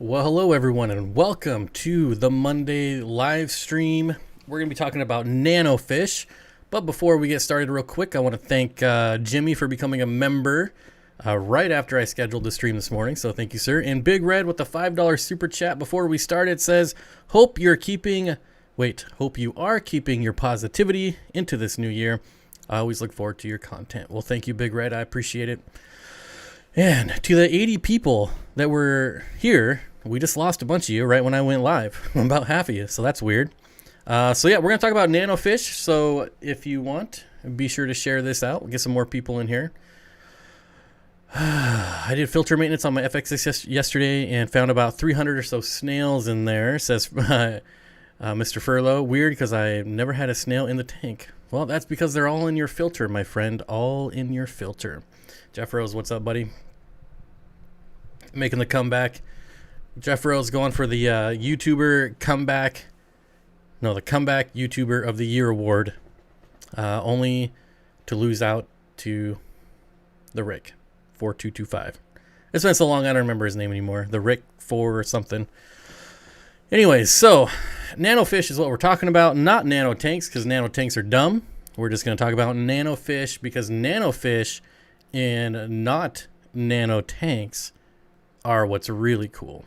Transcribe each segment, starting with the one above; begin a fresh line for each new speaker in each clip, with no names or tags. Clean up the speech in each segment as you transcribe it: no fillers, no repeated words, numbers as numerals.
Well, hello everyone, and welcome to the Monday live stream. We're going to be talking about nano fish, but before we get started real quick, I want to thank Jimmy for becoming a member right after I scheduled the stream this morning, so thank you, sir. And Big Red with the $5 super chat before we start, it says, hope you are keeping your positivity into this new year. I always look forward to your content. Well, thank you, Big Red. I appreciate it. And to the 80 people that were here, we just lost a bunch of you right when I went live. About half of you, so that's weird. So yeah, we're going to talk about nano fish. So if you want, be sure to share this out. We'll get some more people in here. I did filter maintenance on my FX yesterday and found about 300 or so snails in there, says Mr. Furlow. Weird because I never had a snail in the tank. Well, that's because they're all in your filter, my friend. All in your filter. Jeff Rose, what's up, buddy? Making the comeback. Jeff Rose going for the YouTuber comeback. No, the comeback YouTuber of the Year award. Only to lose out to the Rick 4225. It's been so long I don't remember his name anymore. The Rick 4 or something. Anyways, so nano fish is what we're talking about, not nano tanks, because nano tanks are dumb. We're just going to talk about nano fish because nano fish and not nano tanks are what's really cool.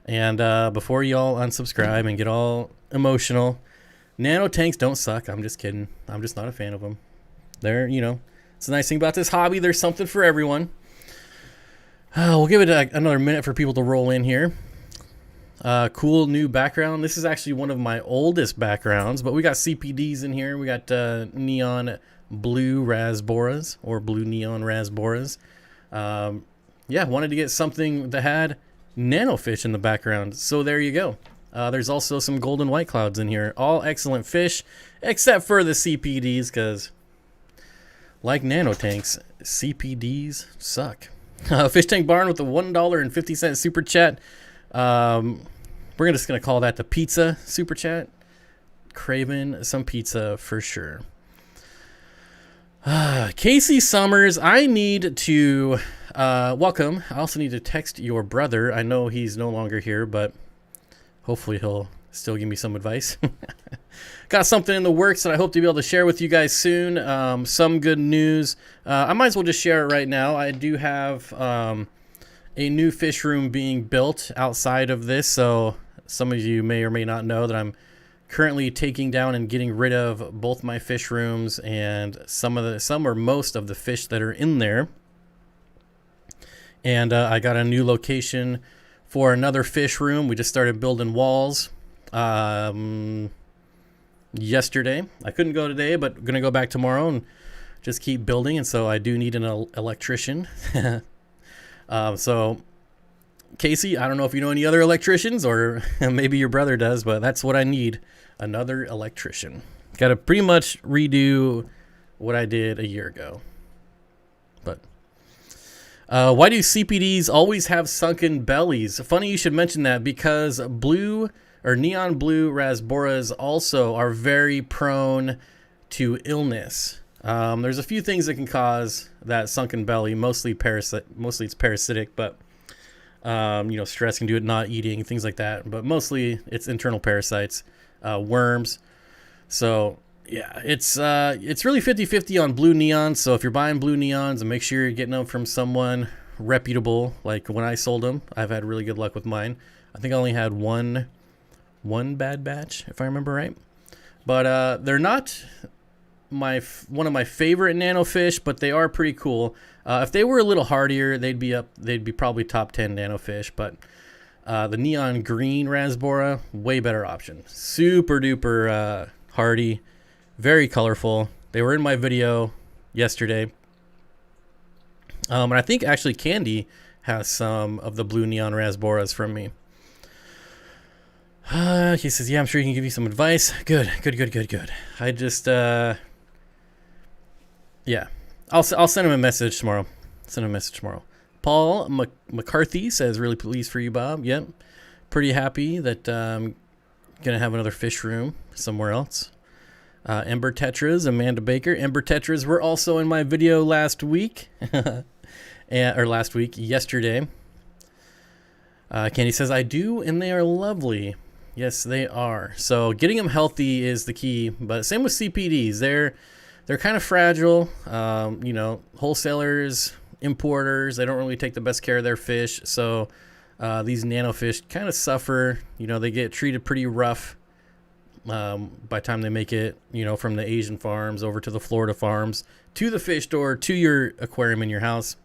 And before y'all unsubscribe and get all emotional, nano tanks don't suck. I'm just kidding. I'm just not a fan of them. They're, it's a nice thing about this hobby. There's something for everyone. We'll give it another minute for people to roll in here. Cool new background. This is actually one of my oldest backgrounds, but we got CPDs in here. We got neon blue rasboras or blue neon rasboras. Yeah, wanted to get something that had nano fish in the background, so there you go. There's also some golden white clouds in here. All excellent fish, except for the CPDs, because like nano tanks, CPDs suck. Fish Tank Barn with the $1.50 super chat. We're just going to call that the pizza super chat. Craving some pizza for sure. Casey Summers, I need to welcome. I also need to text your brother. I know he's no longer here, but hopefully he'll still give me some advice. Got something in the works that I hope to be able to share with you guys soon. Some good news. I might as well just share it right now. I do have a new fish room being built outside of this, so some of you may or may not know that I'm currently taking down and getting rid of both my fish rooms and some or most of the fish that are in there. And I got a new location for another fish room. We just started building walls yesterday. I couldn't go today, but I'm gonna go back tomorrow and just keep building. And so I do need an electrician. So Casey, I don't know if you know any other electricians, or maybe your brother does, but that's what I need. Another electrician. Got to pretty much redo what I did a year ago. But why do CPDs always have sunken bellies? Funny you should mention that, because blue or neon blue rasboras also are very prone to illness. There's a few things that can cause that sunken belly. Mostly it's parasitic, but stress can do it, not eating, things like that. But mostly it's internal parasites, worms. So yeah, it's really 50-50 on blue neons. So if you're buying blue neons, and make sure you're getting them from someone reputable. Like when I sold them, I've had really good luck with mine. I think I only had one bad batch, if I remember right. But they're not one of my favorite nano fish, but they are pretty cool. If they were a little hardier, they'd be probably top 10 nano fish. But the neon green rasbora, way better option. Super duper hardy, very colorful. They were in my video yesterday. And I think actually Candy has some of the blue neon rasboras from me. He says, yeah, I'm sure he can give you some advice. Good. I just, yeah, I'll send him a message tomorrow. Paul McCarthy says, really pleased for you, Bob. Yep. Pretty happy that I'm going to have another fish room somewhere else. Ember Tetras, Amanda Baker. Ember Tetras were also in my video last week. Yesterday. Candy says, I do, and they are lovely. Yes, they are. So getting them healthy is the key, but same with CPDs. They're kind of fragile. You know, wholesalers, importers, they don't really take the best care of their fish. So these nano fish kind of suffer. You know, they get treated pretty rough by the time they make it, you know, from the Asian farms over to the Florida farms, to the fish store, to your aquarium in your house.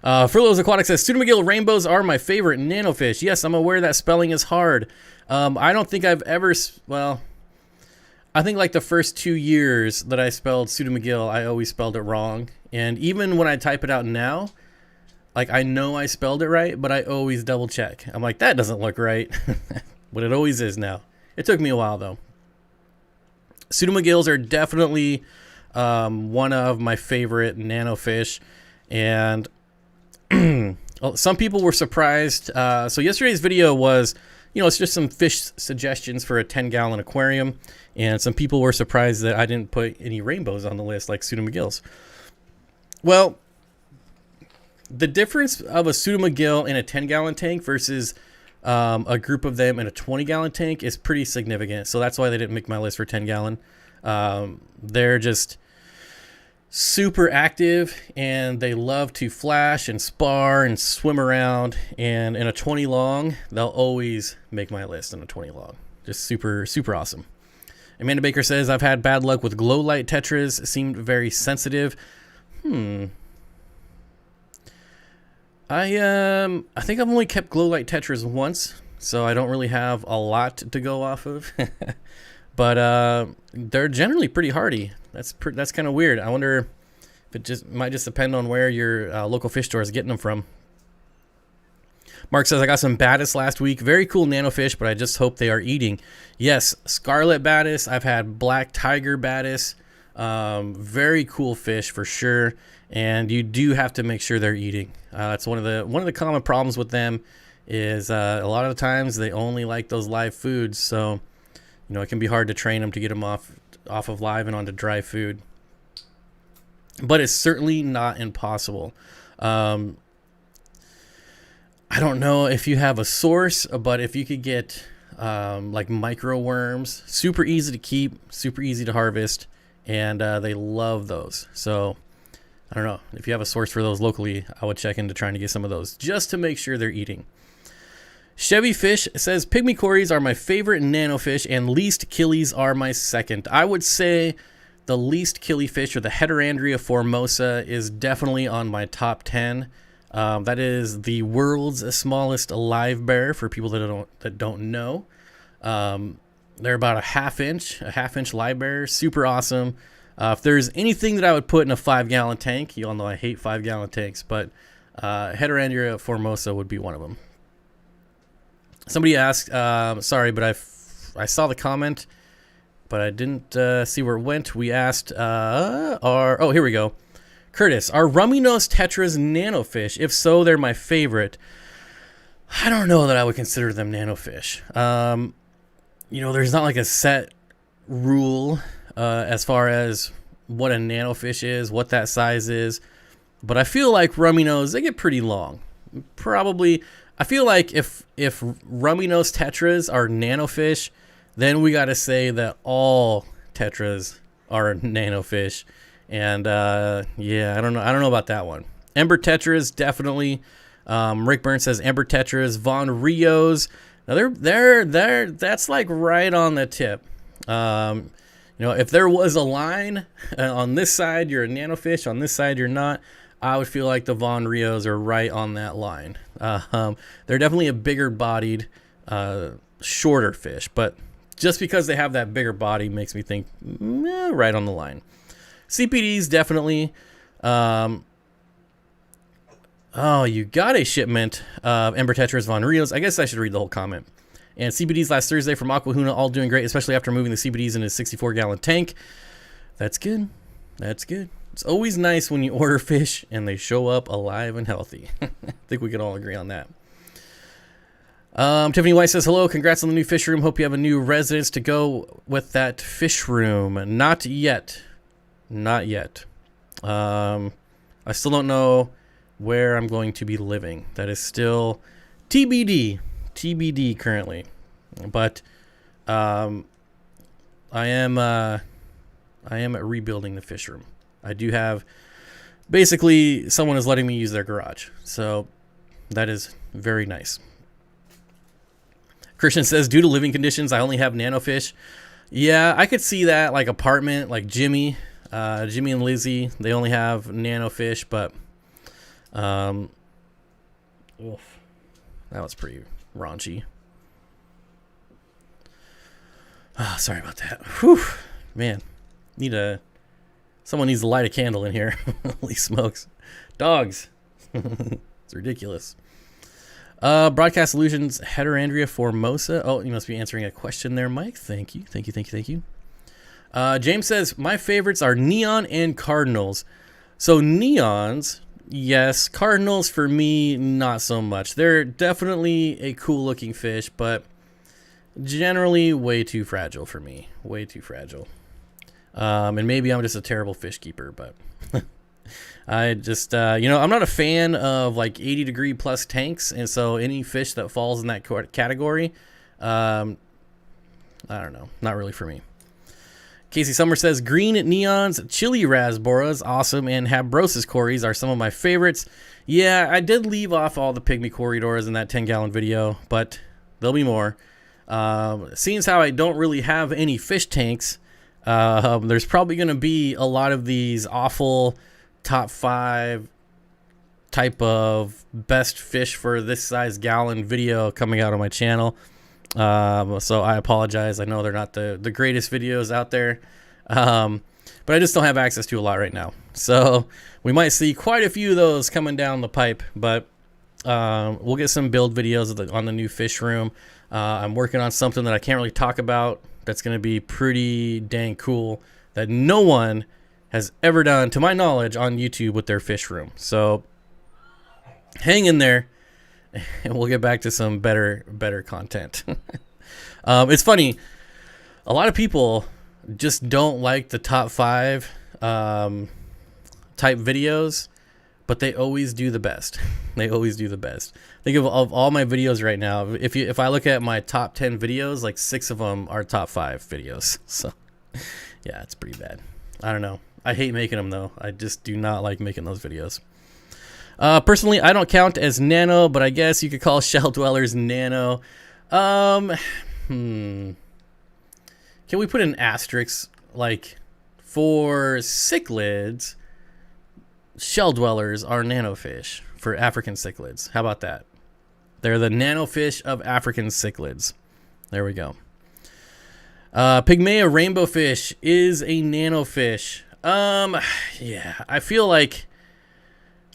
Furloughs Aquatics says, Student McGill rainbows are my favorite nano fish. Yes, I'm aware that spelling is hard. I don't think I've ever, well, I think like the first 2 years that I spelled Student McGill, I always spelled it wrong. And even when I type it out now, like I know I spelled it right, but I always double check. I'm like, that doesn't look right. But it always is now. It took me a while though. Student McGills are definitely one of my favorite nano fish. And some people were surprised. So yesterday's video was, you know, it's just some fish suggestions for a 10-gallon aquarium. And some people were surprised that I didn't put any rainbows on the list like Student McGills. Well, the difference of a Student McGill in a 10-gallon tank versus a group of them in a 20-gallon tank is pretty significant. So that's why they didn't make my list for 10-gallon. They're just super active, and they love to flash and spar and swim around. And in a 20 long, they'll always make my list in a 20 long. Just super, super awesome. Amanda Baker says, I've had bad luck with glow light tetras. Seemed very sensitive. I think I've only kept glow light tetras once, so I don't really have a lot to go off of. But they're generally pretty hardy. That's kind of weird. I wonder if it might just depend on where your local fish store is getting them from. Mark says, I got some Batis last week. Very cool nano fish, but I just hope they are eating. Yes, Scarlet Batis. I've had Black Tiger Batis. Very cool fish for sure. And you do have to make sure they're eating. That's one of the common problems with them is a lot of the times they only like those live foods. So, you know, it can be hard to train them to get them off of live and onto dry food. But it's certainly not impossible. I don't know if you have a source, but if you could get like micro worms, super easy to keep, super easy to harvest, and they love those. So I don't know if you have a source for those locally. I would check into trying to get some of those just to make sure they're eating. Chevy Fish says, Pygmy Cories are my favorite nano fish and least killies are my second. I would say the least killy fish, or the Heterandria formosa, is definitely on my top 10. That is the world's smallest live bear for people that don't know. They're about a half inch live bear, super awesome. If there's anything that I would put in a 5-gallon tank, you all know I hate 5-gallon tanks, but Heterandria formosa would be one of them. Somebody asked, sorry, but I saw the comment, but I didn't see where it went. We asked, oh, here we go. Curtis, are rummy nose tetras nanofish? If so, they're my favorite. I don't know that I would consider them nanofish. You know, there's not like a set rule as far as what a nanofish is, what that size is. But I feel like rummy nose, they get pretty long. Probably, I feel like if rummy nose tetras are nanofish, then we got to say that all tetras are nanofish. And yeah, I don't know about that one. Ember tetras, definitely. Rick Burns says Ember tetras. Von Rios, now they're that's like right on the tip. You know, if there was a line on this side you're a nanofish, on this side you're not, I would feel like the Von Rios are right on that line. They're definitely a bigger bodied, shorter fish, but just because they have that bigger body makes me think right on the line. CPDs, definitely. Oh, you got a shipment of Ember tetras Von Rios. I guess I should read the whole comment. And CBDs last Thursday from Aquahuna, all doing great, especially after moving the CBDs in a 64-gallon tank. That's good. That's good. It's always nice when you order fish and they show up alive and healthy. I think we can all agree on that. Tiffany White says, hello, congrats on the new fish room. Hope you have a new residence to go with that fish room. Not yet. Not yet. I still don't know where I'm going to be living. That is still TBD currently, but I am rebuilding the fish room. I do have, basically, someone is letting me use their garage, so that is very nice. Christian says, due to living conditions, I only have nano fish. Yeah, I could see that, like apartment, like Jimmy and Lizzie, they only have nano fish, but oof, that was pretty raunchy. Oh, sorry about that. Whew, man, someone needs to light a candle in here. Holy smokes, dogs. It's ridiculous. Broadcast Illusions, Heterandria Formosa. Oh, you must be answering a question there, Mike. Thank you. James says, my favorites are Neon and Cardinals. So Neons, yes. Cardinals, for me, not so much. They're definitely a cool-looking fish, but generally way too fragile for me. Way too fragile. And maybe I'm just a terrible fish keeper, but... I just, I'm not a fan of like 80-degree plus tanks, and so any fish that falls in that category, I don't know, not really for me. Casey Summer says, green neons, chili rasboras, awesome, and habrosis cories are some of my favorites. Yeah, I did leave off all the pygmy corridors in that 10-gallon video, but there'll be more. Seeing as how I don't really have any fish tanks, there's probably going to be a lot of these awful top 5 type of best fish for this size gallon video coming out on my channel. So I apologize. I know they're not the greatest videos out there, but I just don't have access to a lot right now. So we might see quite a few of those coming down the pipe, but we'll get some build videos on the new fish room. I'm working on something that I can't really talk about that's going to be pretty dang cool that no one has ever done, to my knowledge, on YouTube with their fish room. So hang in there, and we'll get back to some better content. It's funny, a lot of people just don't like the top 5 type videos, but they always do the best. They always do the best. Think of all my videos right now. If I look at my top 10 videos, like 6 of them are top 5 videos. So yeah, it's pretty bad. I don't know. I hate making them, though. I just do not like making those videos. Personally, I don't count as nano, but I guess you could call shell dwellers nano. Can we put an asterisk? Like, for cichlids, shell dwellers are nanofish for African cichlids. How about that? They're the nanofish of African cichlids. There we go. Pygmea rainbow fish is a nanofish. Yeah, I feel like,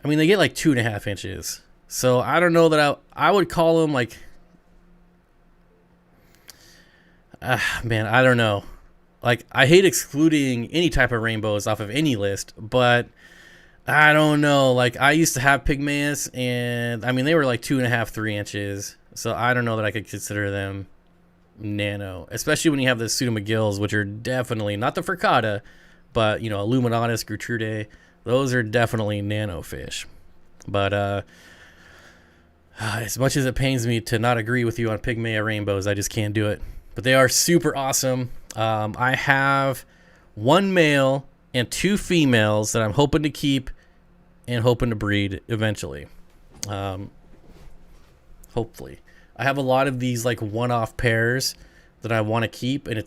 they get like 2.5 inches. So I don't know that I would call them like, man, I don't know. Like, I hate excluding any type of rainbows off of any list, but I don't know. Like, I used to have pygmeas, and they were like 2.5, 3 inches. So I don't know that I could consider them nano, especially when you have the pseudomcgills, which are definitely not the friccata, but Illuminatus, Gertrude, those are definitely nano fish. But as much as it pains me to not agree with you on pygmea rainbows, I just can't do it. But they are super awesome. I have 1 male and 2 females that I'm hoping to keep and hoping to breed eventually. Hopefully. I have a lot of these like one-off pairs that I want to keep, and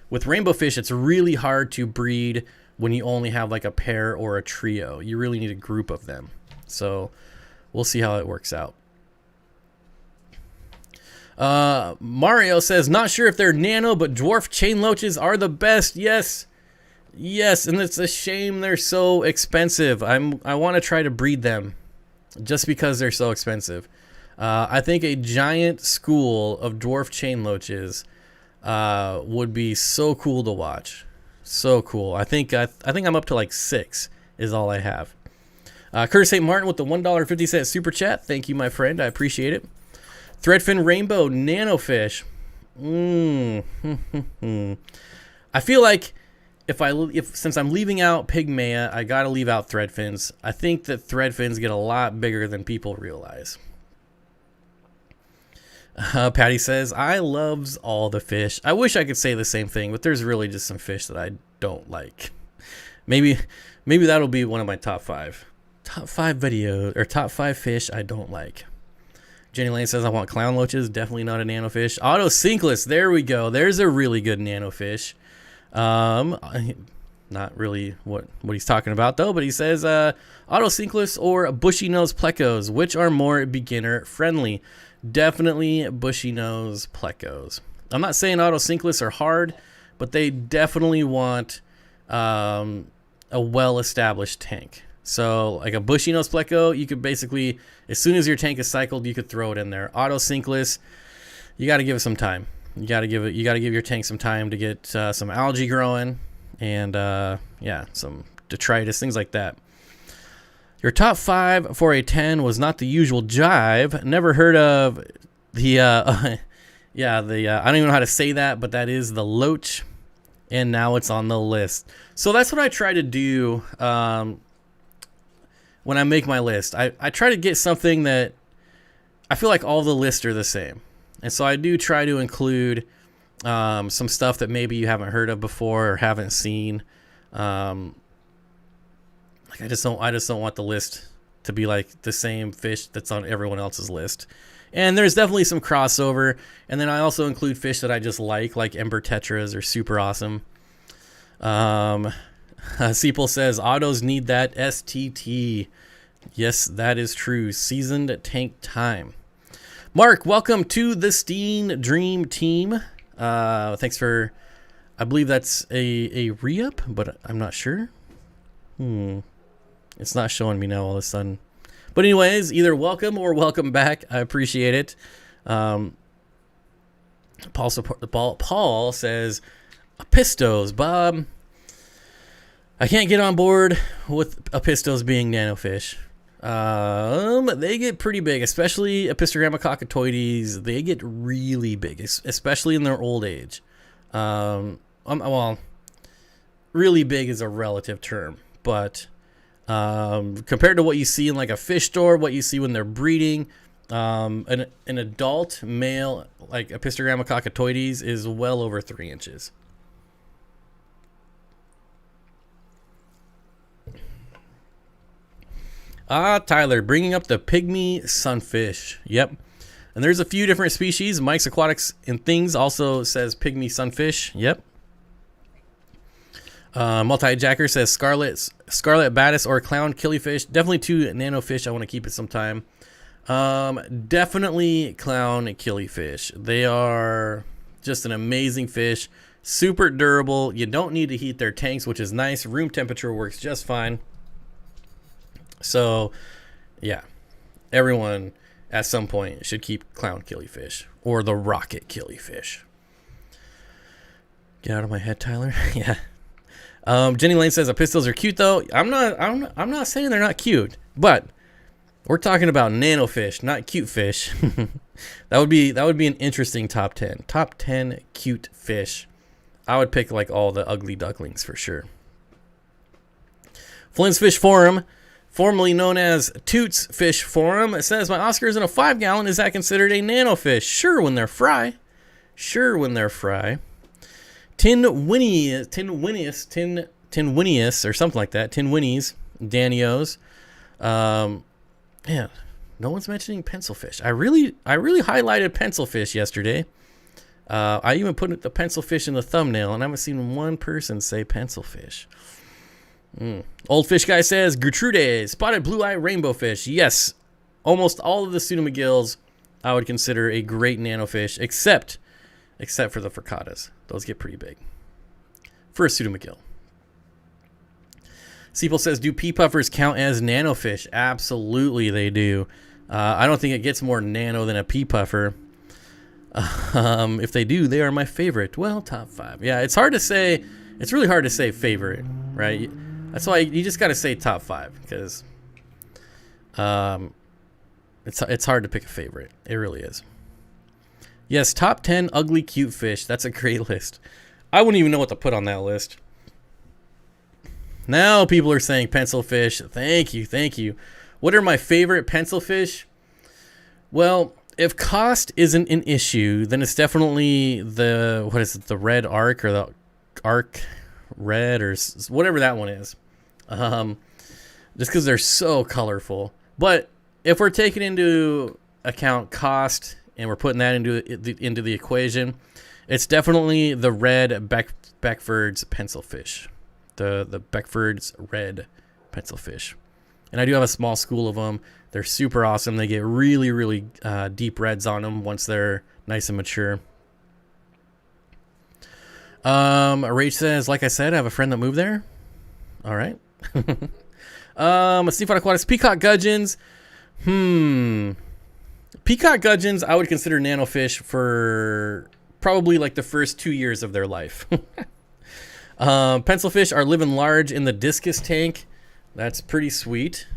with rainbow fish, it's really hard to breed when you only have like a pair or a trio. You really need a group of them. So we'll see how it works out. Mario says, not sure if they're nano, but dwarf chain loaches are the best. Yes, and it's a shame they're so expensive. I want to try to breed them just because they're so expensive. I think a giant school of dwarf chain loaches would be so cool to watch. So cool. I think I'm up to like 6 is all I have. Curtis St. Martin with the $1.50 super chat. Thank you, my friend. I appreciate it. Threadfin Rainbow Nanofish. I feel like since I'm leaving out Pygmea, I gotta leave out Threadfins. I think that Threadfins get a lot bigger than people realize. Patty says, I loves all the fish. I wish I could say the same thing, but there's really just some fish that I don't like. Maybe that'll be one of my top 5 videos, or top 5 fish I don't like. Jenny Lane says, I want clown loaches. Definitely not a nano fish. Auto Sinkless. There we go. There's a really good nano fish. Not really what he's talking about though, but he says Auto Sinkless or bushy nose plecos, which are more beginner friendly. Definitely bushy nose plecos. I'm not saying Auto Sinkless are hard, but they definitely want a well-established tank. So like a bushy nose pleco, you could basically, as soon as your tank is cycled, you could throw it in there. Auto Sinkless, you got to give it some time. You got to give your tank some time to get some algae growing and some detritus, things like that. Your top 5 for a 10 was not the usual jive. Never heard of the I don't even know how to say that, but that is the loach, and now it's on the list. So that's what I try to do when I make my list. I try to get something that I feel like all the lists are the same. And so I do try to include some stuff that maybe you haven't heard of before or haven't seen. Like I just don't want the list to be like the same fish that's on everyone else's list. And there's definitely some crossover. And then I also include fish that I just like Ember Tetras are super awesome. Seeple says, autos need that STT. Yes, that is true. Seasoned tank time. Mark, welcome to the Steen Dream Team. Thanks for, I believe that's a re-up, but I'm not sure. It's not showing me now all of a sudden. But anyways, either welcome or welcome back. I appreciate it. Paul says, Apistos, Bob. I can't get on board with Apistos being nanofish. They get pretty big, especially Apistogramma cockatoides. They get really big, especially in their old age. Well, really big is a relative term, but compared to what you see in like a fish store, what you see when they're breeding, an adult male like Apistogramma cockatoides is well over 3 inches. Tyler, bringing up the pygmy sunfish. Yep. And there's a few different species. Mike's Aquatics and Things also says pygmy sunfish. Yep. Multi-Jacker says scarlet batis or clown killifish. Definitely 2 nanofish. I want to keep it some time. Definitely clown killifish. They are just an amazing fish. Super durable. You don't need to heat their tanks, which is nice. Room temperature works just fine. So, yeah, everyone at some point should keep clown killifish or the rocket killifish. Get out of my head, Tyler. Yeah. Jenny Lane says Apistos are cute though. I'm not saying they're not cute, but we're talking about nanofish, not cute fish. that would be an interesting top 10. Top 10 cute fish. I would pick like all the ugly ducklings for sure. Flynn's Fish Forum, formerly known as Toots Fish Forum, it says, my Oscar is in a 5-gallon. Is that considered a nanofish? Sure, when they're fry. Tin Winnies, or something like that. Tin Winnies, Danios. Man, no one's mentioning pencilfish. I really highlighted pencilfish yesterday. I even put the pencilfish in the thumbnail, and I haven't seen one person say pencilfish. Old Fish Guy says, Gertrude, spotted blue-eye rainbow fish. Yes, almost all of the pseudomagills I would consider a great nanofish, except for the frickatas. Those get pretty big for a pseudomagill. Seeple says, do pea puffers count as nanofish? Absolutely they do. I don't think it gets more nano than a pea puffer. If they do, they are my favorite. Well, top 5. Yeah, it's hard to say. It's really hard to say favorite, right? That's why you just got to say top 5, because it's hard to pick a favorite. It really is. Yes, top 10 ugly cute fish. That's a great list. I wouldn't even know what to put on that list. Now people are saying pencil fish. Thank you. What are my favorite pencil fish? Well, if cost isn't an issue, then it's definitely the, what is it, the red arc or the arc red or whatever that one is. Just because they're so colorful. But if we're taking into account cost and we're putting that into the equation, it's definitely the red Beckford's pencilfish, the Beckford's red pencilfish. And I do have a small school of them. They're super awesome. They get really, really deep reds on them once they're nice and mature. Rach says, like I said, I have a friend that moved there. All right. Steenfott Aquatics, peacock gudgeons. Peacock gudgeons, I would consider nanofish for probably like the first 2 years of their life. Pencilfish are living large in the discus tank. That's pretty sweet.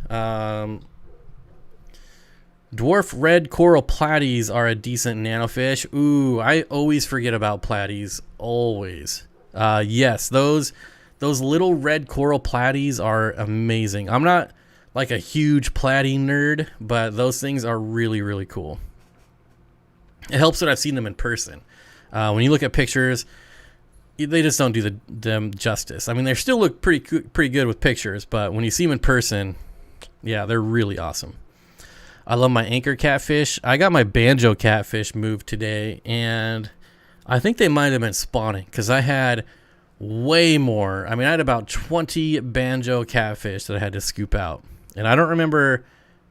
Dwarf red coral platies are a decent nanofish. Ooh, I always forget about platies. Always. Yes, those little red coral platies are amazing. I'm not like a huge platy nerd, but those things are really, really cool. It helps that I've seen them in person. When you look at pictures, they just don't do them justice. I mean, they still look pretty good with pictures, but when you see them in person, yeah, they're really awesome. I love my anchor catfish. I got my banjo catfish moved today, and I think they might have been spawning because I had way more. I mean, I had about 20 banjo catfish that I had to scoop out, and I don't remember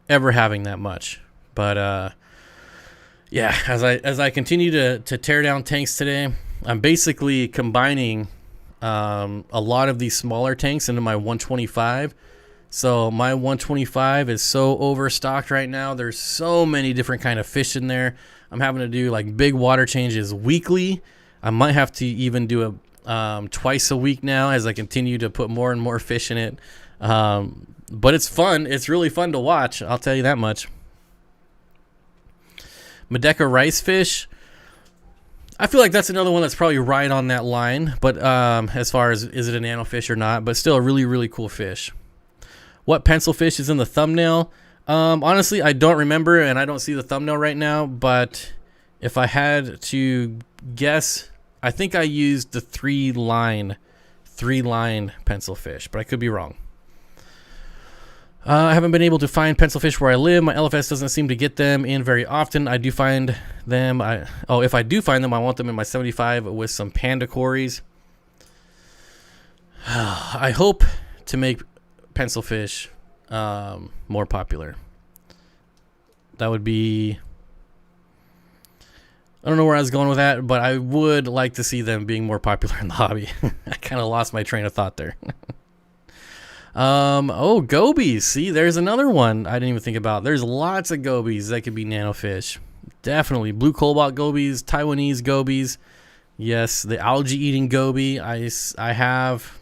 ever having that much. But yeah, as I continue to tear down tanks today, I'm basically combining a lot of these smaller tanks into my 125. So my 125 is so overstocked right now. There's so many different kind of fish in there. I'm having to do like big water changes weekly. I might have to even do a twice a week now as I continue to put more and more fish in it. But it's fun. It's really fun to watch. I'll tell you that much. Medeca rice fish. I feel like that's another one that's probably right on that line. But as far as is it a nanofish or not, but still a really, really cool fish. What pencilfish is in the thumbnail? Honestly, I don't remember, and I don't see the thumbnail right now. But if I had to guess, I think I used the three line pencilfish, but I could be wrong. I haven't been able to find pencilfish where I live. My LFS doesn't seem to get them in very often. I do find them. If I do find them, I want them in my 75 with some panda cories. I hope to make pencilfish more popular. That would be, I don't know where I was going with that, but I would like to see them being more popular in the hobby. I kind of lost my train of thought there. Gobies. See, there's another one I didn't even think about. There's lots of gobies that could be nanofish. Definitely blue cobalt gobies, Taiwanese gobies. Yes, the algae eating goby. I have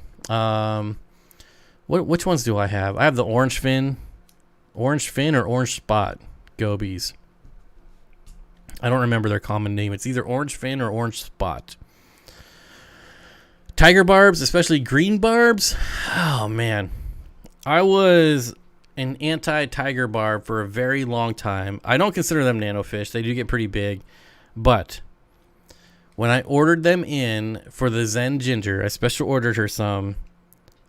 which ones do I have? I have the orange fin or orange spot gobies. I don't remember their common name. It's either orange fin or orange spot. Tiger barbs, especially green barbs. Oh man, I was an anti-tiger barb for a very long time. I don't consider them nanofish. They do get pretty big, but when I ordered them in for the Zen Ginger, I special ordered her some.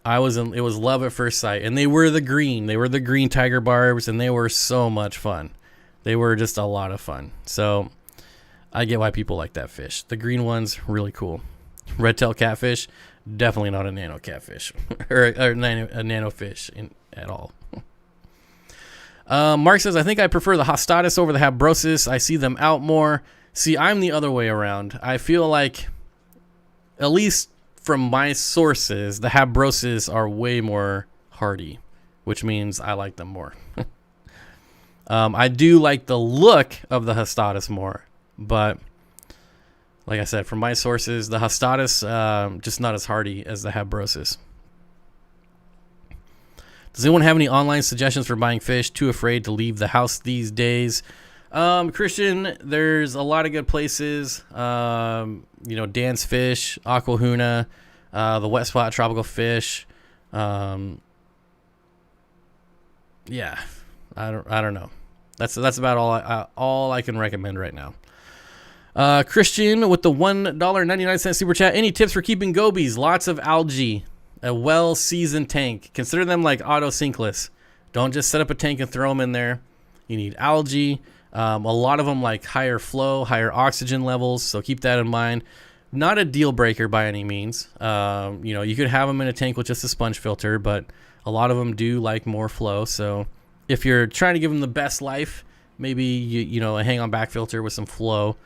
It was love at first sight, and they were the green tiger barbs, and they were so much fun. They were just a lot of fun. So I get why people like that fish. The green one's really cool. Red tail catfish, definitely not a nano catfish or a nano fish at all. Mark says, I think I prefer the Hostatus over the Habrosis. I see them out more. See, I'm the other way around. I feel like, at least from my sources, the Habrosis are way more hardy, which means I like them more. I do like the look of the Hostatus more, but like I said, from my sources, the Hostatus just not as hardy as the Habrosis. Does anyone have any online suggestions for buying fish? Too afraid to leave the house these days. Christian, there's a lot of good places. Dan's Fish, Aquahuna, the Wet Spot Tropical Fish. Yeah, I don't know. That's about all I can recommend right now. Christian with the $1.99 super chat. Any tips for keeping gobies? Lots of algae. A well-seasoned tank. Consider them like auto sinkless. Don't just set up a tank and throw them in there. You need algae. A lot of them like higher flow, higher oxygen levels. So keep that in mind. Not a deal breaker by any means. You could have them in a tank with just a sponge filter, but a lot of them do like more flow. So if you're trying to give them the best life, maybe a hang on back filter with some flow.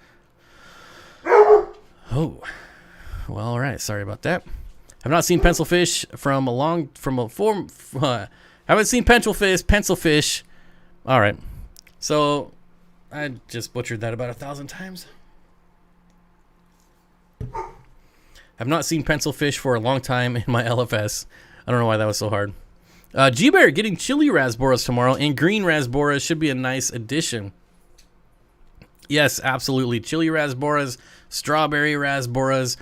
Oh, well, all right. Sorry about that. I've not seen pencilfish haven't seen pencilfish. All right. So I just butchered that about 1,000 times. I've not seen pencilfish for a long time in my LFS. I don't know why that was so hard. G-Bear getting chili rasboras tomorrow, and green rasboras should be a nice addition. Yes, absolutely. Chili rasboras, strawberry rasboras,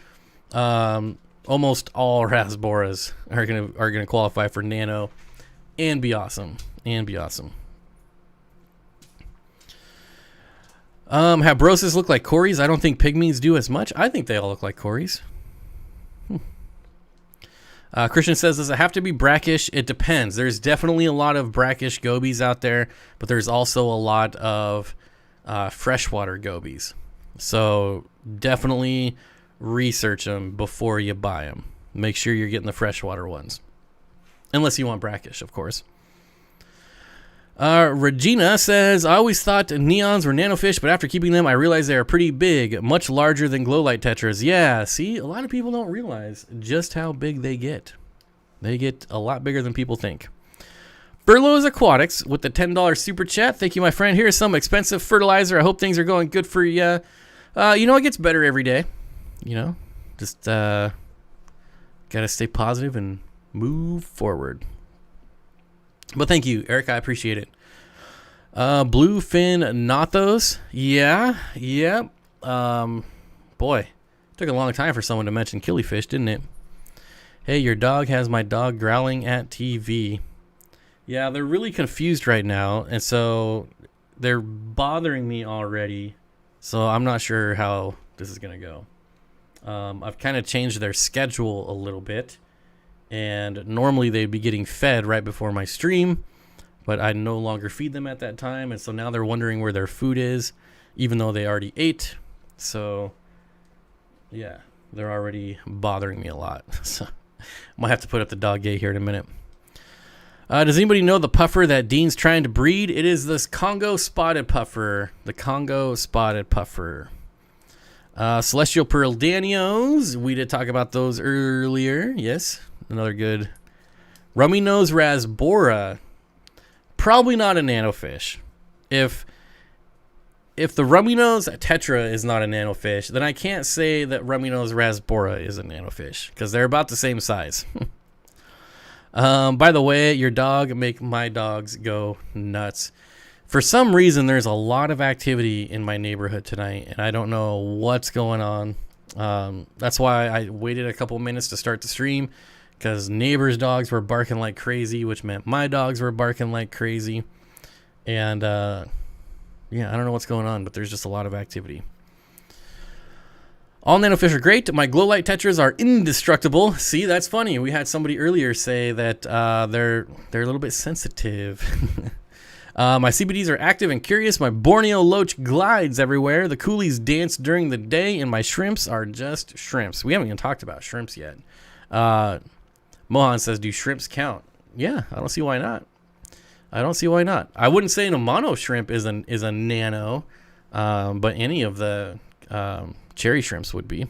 almost all rasboras are gonna qualify for Nano and be awesome. Have broses look like Corys? I don't think pygmies do as much. I think they all look like Corys. Christian says, does it have to be brackish? It depends. There's definitely a lot of brackish gobies out there, but there's also a lot of freshwater gobies. So definitely research them before you buy them. Make sure you're getting the freshwater ones. Unless you want brackish, of course. Regina says, I always thought neons were nanofish, but after keeping them, I realized they are pretty big, much larger than glow light tetras. Yeah, see, a lot of people don't realize just how big they get. They get a lot bigger than people think. Burlow's Aquatics with the $10 super chat. Thank you, my friend. Here's some expensive fertilizer. I hope things are going good for you. It gets better every day. Just got to stay positive and move forward. But thank you, Eric. I appreciate it. Bluefin Nothos. Yeah. Boy, took a long time for someone to mention killifish, didn't it? Hey, your dog has my dog growling at TV. Yeah, they're really confused right now, and so they're bothering me already. So I'm not sure how this is going to go. I've kind of changed their schedule a little bit. And normally they'd be getting fed right before my stream, but I no longer feed them at that time. And so now they're wondering where their food is, even though they already ate. So, yeah, they're already bothering me a lot. So I might have to put up the dog gate here in a minute. Does anybody know the puffer that Dean's trying to breed? It is this Congo spotted puffer. The Congo spotted puffer. Celestial Pearl Danios. We did talk about those earlier. Yes. Another good rummy nose rasbora. Probably not a nanofish. If the rummy nose tetra is not a nanofish, then I can't say that rummy nose rasbora is a nanofish because they're about the same size. By the way, your dog make my dogs go nuts. For some reason, there's a lot of activity in my neighborhood tonight, and I don't know what's going on. That's why I waited a couple minutes to start the stream. Because neighbors' dogs were barking like crazy, which meant my dogs were barking like crazy. And, I don't know what's going on, but there's just a lot of activity. All nanofish are great. My glow light tetras are indestructible. See, that's funny. We had somebody earlier say that they're a little bit sensitive. My CBDs are active and curious. My Borneo loach glides everywhere. The coolies dance during the day, and my shrimps are just shrimps. We haven't even talked about shrimps yet. Mohan says, do shrimps count? Yeah, I don't see why not. I wouldn't say an mono shrimp is a nano, but any of the cherry shrimps would be.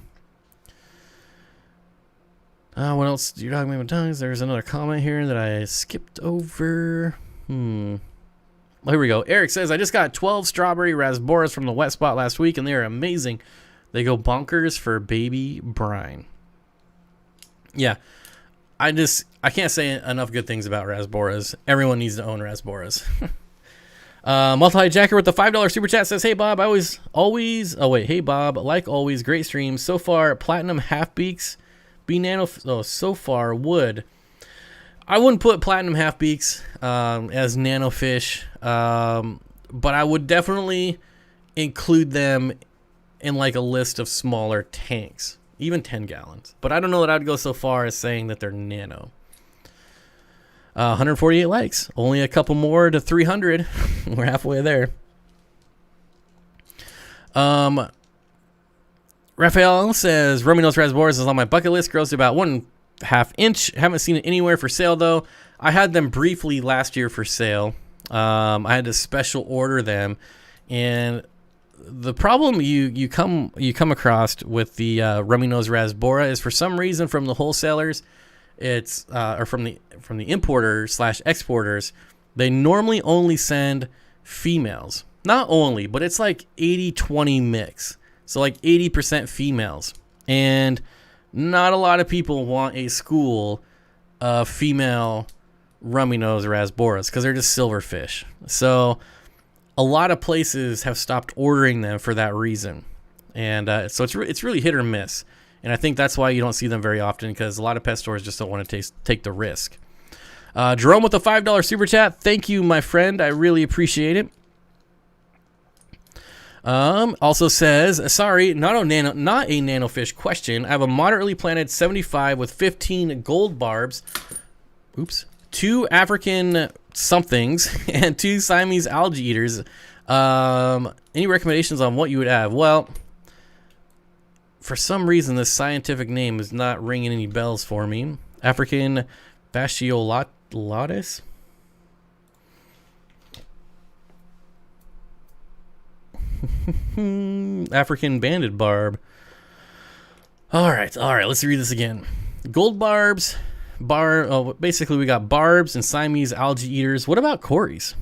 What else? Your dog made my tongues. There's another comment here that I skipped over. Well, here we go. Eric says, I just got 12 strawberry rasboras from the wet spot last week, and they are amazing. They go bonkers for baby brine. Yeah. I can't say enough good things about rasboras. Everyone needs to own rasboras. Multi-Jacker with the $5 super chat says, hey Bob, hey Bob, like always, great stream. So far, platinum half-beaks, so far, wood. I wouldn't put platinum half-beaks as nanofish. but I would definitely include them in like a list of smaller tanks, even 10 gallons. But I don't know that I'd go so far as saying that they're nano. 148 likes, only a couple more to 300. We're halfway there. Raphael says Rominos Rasboras is on my bucket list. Grows to about 1/2 inch. Haven't seen it anywhere for sale though. I had them briefly last year for sale. I had to special order them, and the problem you come across with the Rominos Rasbora is for some reason from the wholesalers, it's or from the importers / exporters, they normally only send females. Not only, but it's like 80-20 mix. So like 80% females. And not a lot of people want a school of female Rominos Rasboras because they're just silverfish. So a lot of places have stopped ordering them for that reason. And so it's really hit or miss. And I think that's why you don't see them very often, because a lot of pet stores just don't want to take the risk. Jerome with a $5 super chat. Thank you, my friend. I really appreciate it. Also says, sorry, not a nanofish question. I have a moderately planted 75 with 15 gold barbs. Oops. 2 African somethings and 2 Siamese algae eaters. Any recommendations on what you would add? Well, for some reason, this scientific name is not ringing any bells for me. African fasciolatus? African banded barb. All right, let's read this again. Gold barbs, basically we got barbs and Siamese algae eaters. What about cories?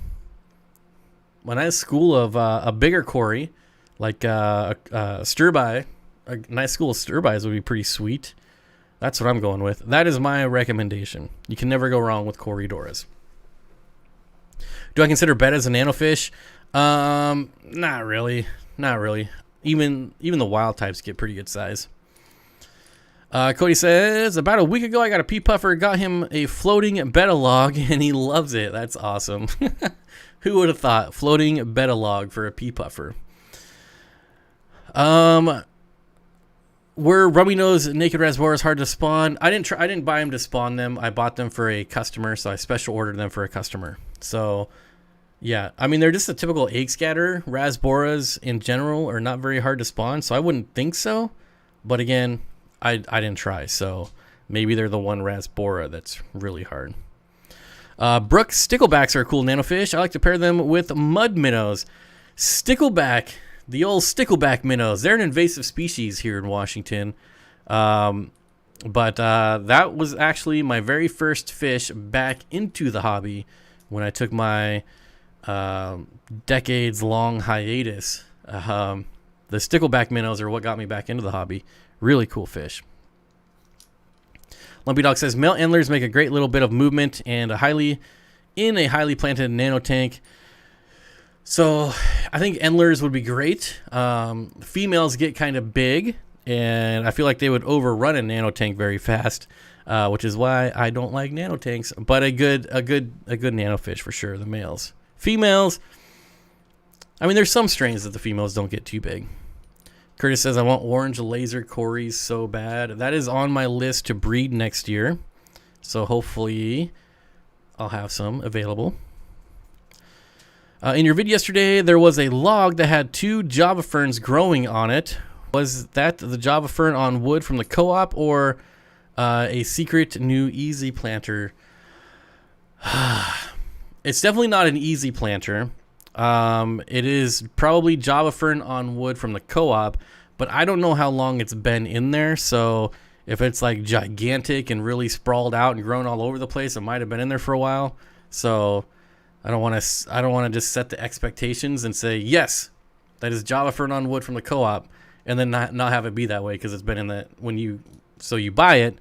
A nice school of a bigger cory, like sturbai. A nice school of sturbis would be pretty sweet. That's what I'm going with. That is my recommendation. You can never go wrong with corydoras. Do I consider bettas a nanofish? Not really. Even the wild types get pretty good size. Cody says, about a week ago I got a pea puffer, got him a floating betta log, and he loves it. That's awesome. Who would have thought? Floating betta log for a pea puffer. Were Rominos naked rasboras hard to spawn? I didn't buy them to spawn them. I bought them for a customer, so I special ordered them for a customer. So yeah, I mean, they're just a typical egg scatter. Rasboras in general are not very hard to spawn, so I wouldn't think so. But again, I didn't try, so maybe they're the one rasbora that's really hard. Brook sticklebacks are a cool nanofish. I like to pair them with mud minnows. Stickleback, the old stickleback minnows. They're an invasive species here in Washington. But that was actually my very first fish back into the hobby when I took my decades-long hiatus. The stickleback minnows are what got me back into the hobby. Really cool fish. Lumpy Dog says, male antlers make a great little bit of movement and in a highly planted nano tank. So I think antlers would be great. Females get kind of big, and I feel like they would overrun a nano tank very fast, which is why I don't like nano tanks. But a good nano fish for sure. The males, females. I mean, there's some strains that the females don't get too big. Curtis says, I want orange laser cories so bad. That is on my list to breed next year. So hopefully I'll have some available. In your video yesterday, there was a log that had 2 Java ferns growing on it. Was that the Java fern on wood from the co-op or a secret new easy planter? It's definitely not an easy planter. It is probably Java fern on wood from the co-op, but I don't know how long it's been in there. So if it's like gigantic and really sprawled out and grown all over the place, it might have been in there for a while. So I don't want to just set the expectations and say, yes, that is Java fern on wood from the co-op, and then not have it be that way, because it's been in that you buy it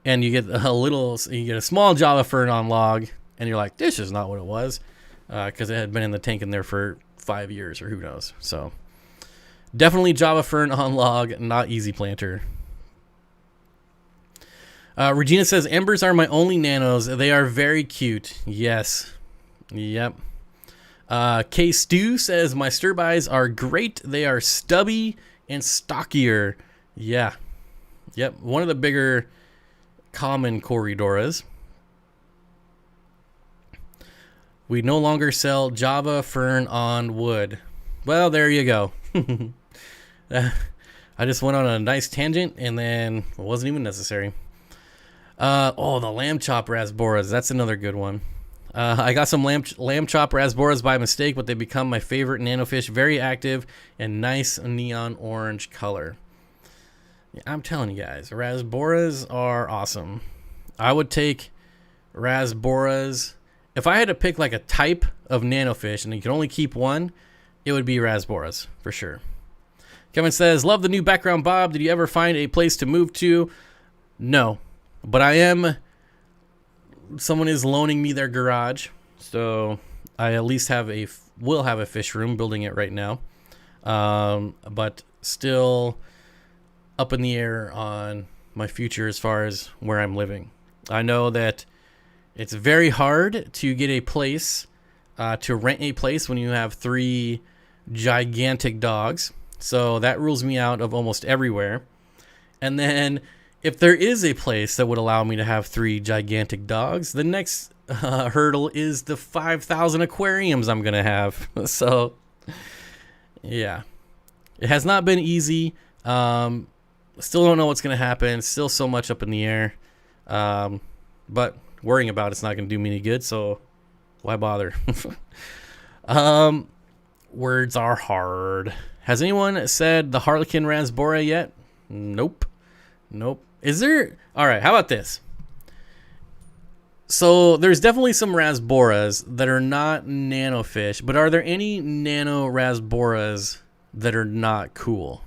and you get a small Java fern on log and you're like, this is not what it was. Because it had been in the tank in there for 5 years or who knows. So definitely Java fern on log, not easy planter. Regina says, embers are my only nanos. They are very cute. Yes. Yep. K Stu says, my stir-bys are great. They are stubby and stockier. Yeah. Yep. One of the bigger common Corydoras. We no longer sell Java fern on wood. Well, there you go. I just went on a nice tangent, and then it wasn't even necessary. The lamb chop rasboras. That's another good one. I got some lamb chop rasboras by mistake, but they become my favorite nanofish. Very active and nice neon orange color. Yeah, I'm telling you guys, rasboras are awesome. I would take rasboras. If I had to pick like a type of nanofish and you could only keep one, it would be rasboras for sure. Kevin says, love the new background, Bob. Did you ever find a place to move to? No, but someone is loaning me their garage, so I at least will have a fish room, building it right now. But still up in the air on my future as far as where I'm living. I know that it's very hard to get a place, to rent a place when you have 3 gigantic dogs. So that rules me out of almost everywhere. And then if there is a place that would allow me to have 3 gigantic dogs, the next hurdle is the 5,000 aquariums I'm going to have. So, yeah. It has not been easy. Still don't know what's going to happen. Still so much up in the air. But worrying about it's not going to do me any good, so why bother? Words are hard. Has anyone said the Harlequin Rasbora yet? Nope. Is there? All right, how about this? So there's definitely some Rasboras that are not nanofish, but are there any nano Rasboras that are not cool?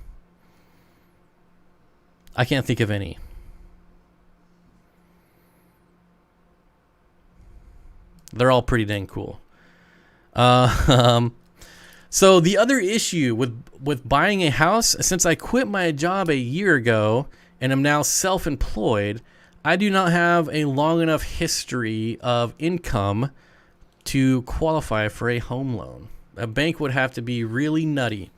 I can't think of any. They're all pretty dang cool. So the other issue with buying a house, since I quit my job a year ago and am now self-employed, I do not have a long enough history of income to qualify for a home loan. A bank would have to be really nutty.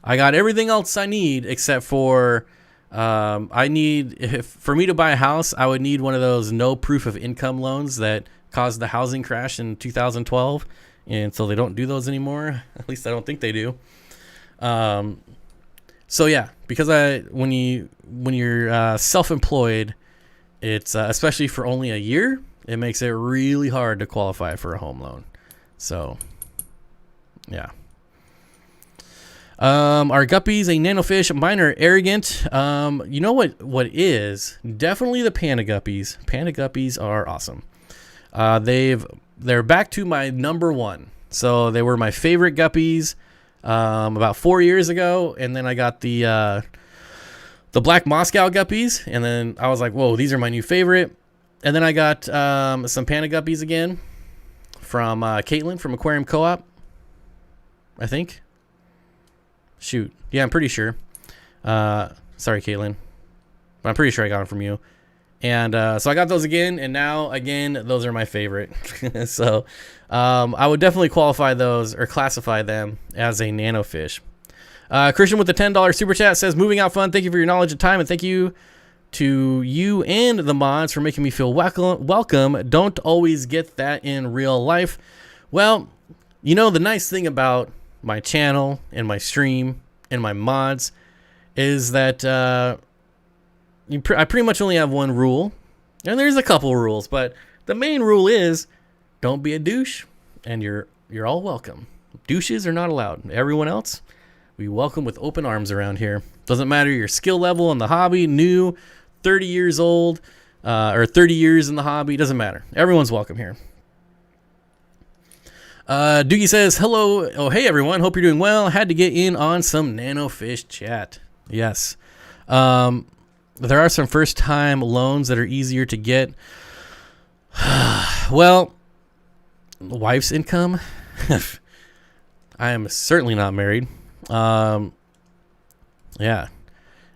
I got everything else I need except for for me to buy a house, I would need one of those no proof of income loans that caused the housing crash in 2012. And so they don't do those anymore. At least I don't think they do. So yeah, because when you're self-employed, it's especially for only a year, it makes it really hard to qualify for a home loan. So yeah. Are guppies a nanofish? Mine are arrogant. You know what is? Definitely the panda guppies. Panda guppies are awesome. They're back to my number one. So they were my favorite guppies about 4 years ago, and then I got the black Moscow guppies, and then I was like, whoa, these are my new favorite. And then I got some panda guppies again from Caitlin from Aquarium Co-op, I think. Shoot. Yeah, I'm pretty sure. Sorry, Caitlin. But I'm pretty sure I got them from you. And so I got those again, and now, again, those are my favorite. So I would definitely qualify those or classify them as a nanofish. Christian with the $10 super chat says, moving out fun. Thank you for your knowledge and time, and thank you to you and the mods for making me feel welcome. Don't always get that in real life. Well, you know, the nice thing about my channel and my stream and my mods is that I pretty much only have one rule, and there's a couple rules, but the main rule is don't be a douche, and you're all welcome. Douches are not allowed. Everyone else, we welcome with open arms around here. Doesn't matter your skill level in the hobby, new, 30 years old, or 30 years in the hobby, doesn't matter. Everyone's welcome here. Doogie says, hello. Oh, hey, everyone. Hope you're doing well. Had to get in on some nanofish chat. Yes. There are some first-time loans that are easier to get. Well, wife's income. I am certainly not married. Yeah.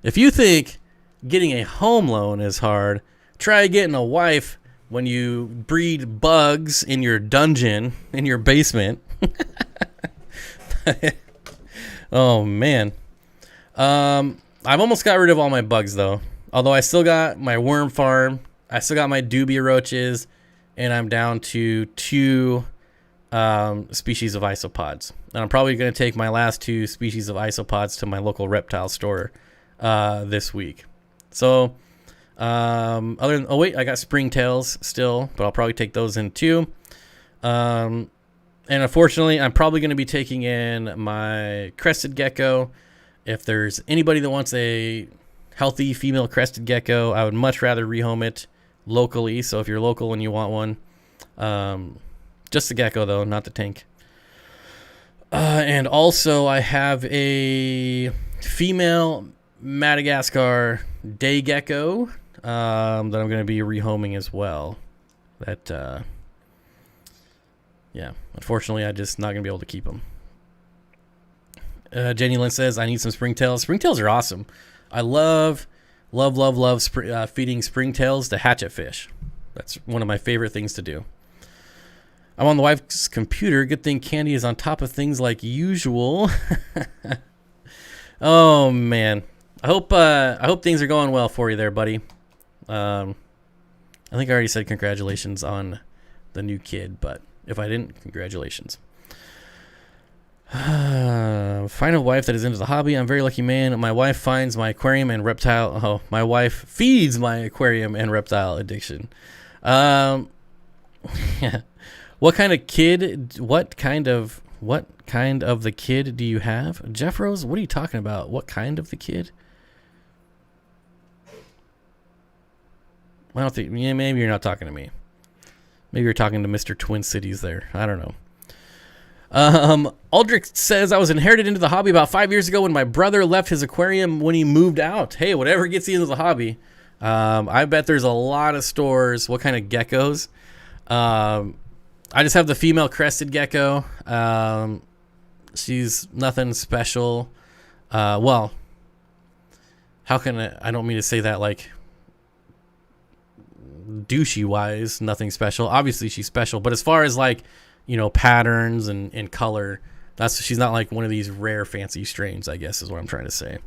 If you think getting a home loan is hard, try getting a wife when you breed bugs in your dungeon, in your basement. Oh man. I've almost got rid of all my bugs though. Although I still got my worm farm, I still got my dubia roaches, and I'm down to 2 species of isopods. And I'm probably going to take my last 2 species of isopods to my local reptile store this week. So other than, oh wait, I got springtails still, but I'll probably take those in too. And unfortunately, I'm probably going to be taking in my crested gecko. If there's anybody that wants a healthy female crested gecko, I would much rather rehome it locally. So if you're local and you want one, just the gecko though, not the tank. And also I have a female Madagascar day gecko that I'm going to be rehoming as well. That, yeah, unfortunately, I'm just not going to be able to keep them. Jenny Lynn says, I need some springtails. Springtails are awesome. I love feeding springtails to hatchet fish. That's one of my favorite things to do. I'm on the wife's computer. Good thing Candy is on top of things like usual. Oh, man. I hope things are going well for you there, buddy. I think I already said congratulations on the new kid, but if I didn't, congratulations. Find a wife that is into the hobby. I'm a very lucky man. My wife finds my aquarium and reptile. Oh, my wife feeds my aquarium and reptile addiction. Yeah. What kind of the kid do you have? Jeff Rose, what are you talking about? What kind of the kid? I don't think, yeah, maybe you're not talking to me. Maybe you're talking to Mr. Twin Cities there. I don't know. Aldrich says, I was inherited into the hobby about 5 years ago when my brother left his aquarium when he moved out. Hey, whatever gets you into the hobby. I bet there's a lot of stores. What kind of geckos? I just have the female crested gecko. She's nothing special. Well, how can I don't mean to say that like douchey wise, nothing special. Obviously she's special, but as far as like, you know, patterns and color, she's not like one of these rare fancy strains, I guess is what I'm trying to say.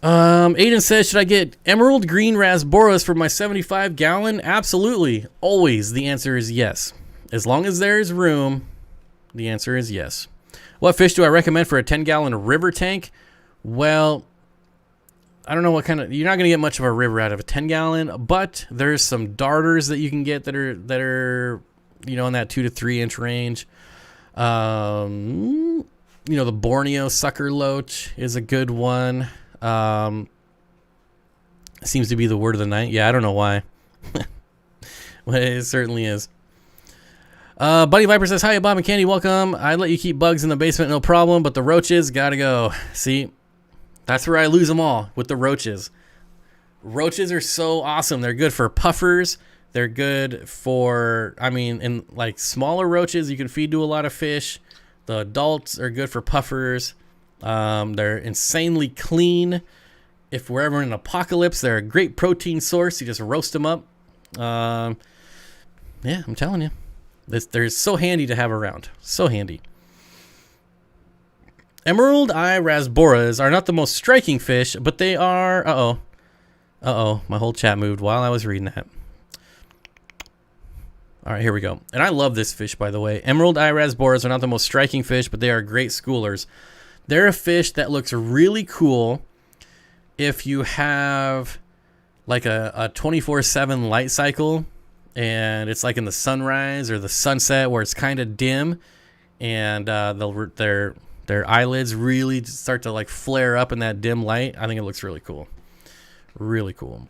Aiden says, should I get emerald green rasboras for my 75 gallon? Absolutely. Always. The answer is yes. As long as there's room, the answer is yes. What fish do I recommend for a 10 gallon river tank? Well, I don't know what kind of, you're not going to get much of a river out of a 10 gallon, but there's some darters that you can get that are, you know, in that 2 to 3 inch range. You know, the Borneo sucker loach is a good one. Seems to be the word of the night. Yeah, I don't know why. Well, it certainly is. Buddy Viper says, hi, Bob and Candy, welcome. I'd let you keep bugs in the basement, no problem, but the roaches gotta go. See, that's where I lose them all, with the roaches. Roaches are so awesome. They're good for puffers. They're good for, I mean, in like smaller roaches, you can feed to a lot of fish. The adults are good for puffers. They're insanely clean. If we're ever in an apocalypse, they're a great protein source. You just roast them up. Yeah, I'm telling you. They're so handy to have around. So handy. Emerald eye rasboras are not the most striking fish, but they are... Uh-oh. My whole chat moved while I was reading that. All right, here we go. And I love this fish, by the way. Emerald eye rasboras are not the most striking fish, but they are great schoolers. They're a fish that looks really cool if you have like a 24/7 light cycle and it's like in the sunrise or the sunset where it's kind of dim and their eyelids really start to like flare up in that dim light. I think it looks really cool. Really cool.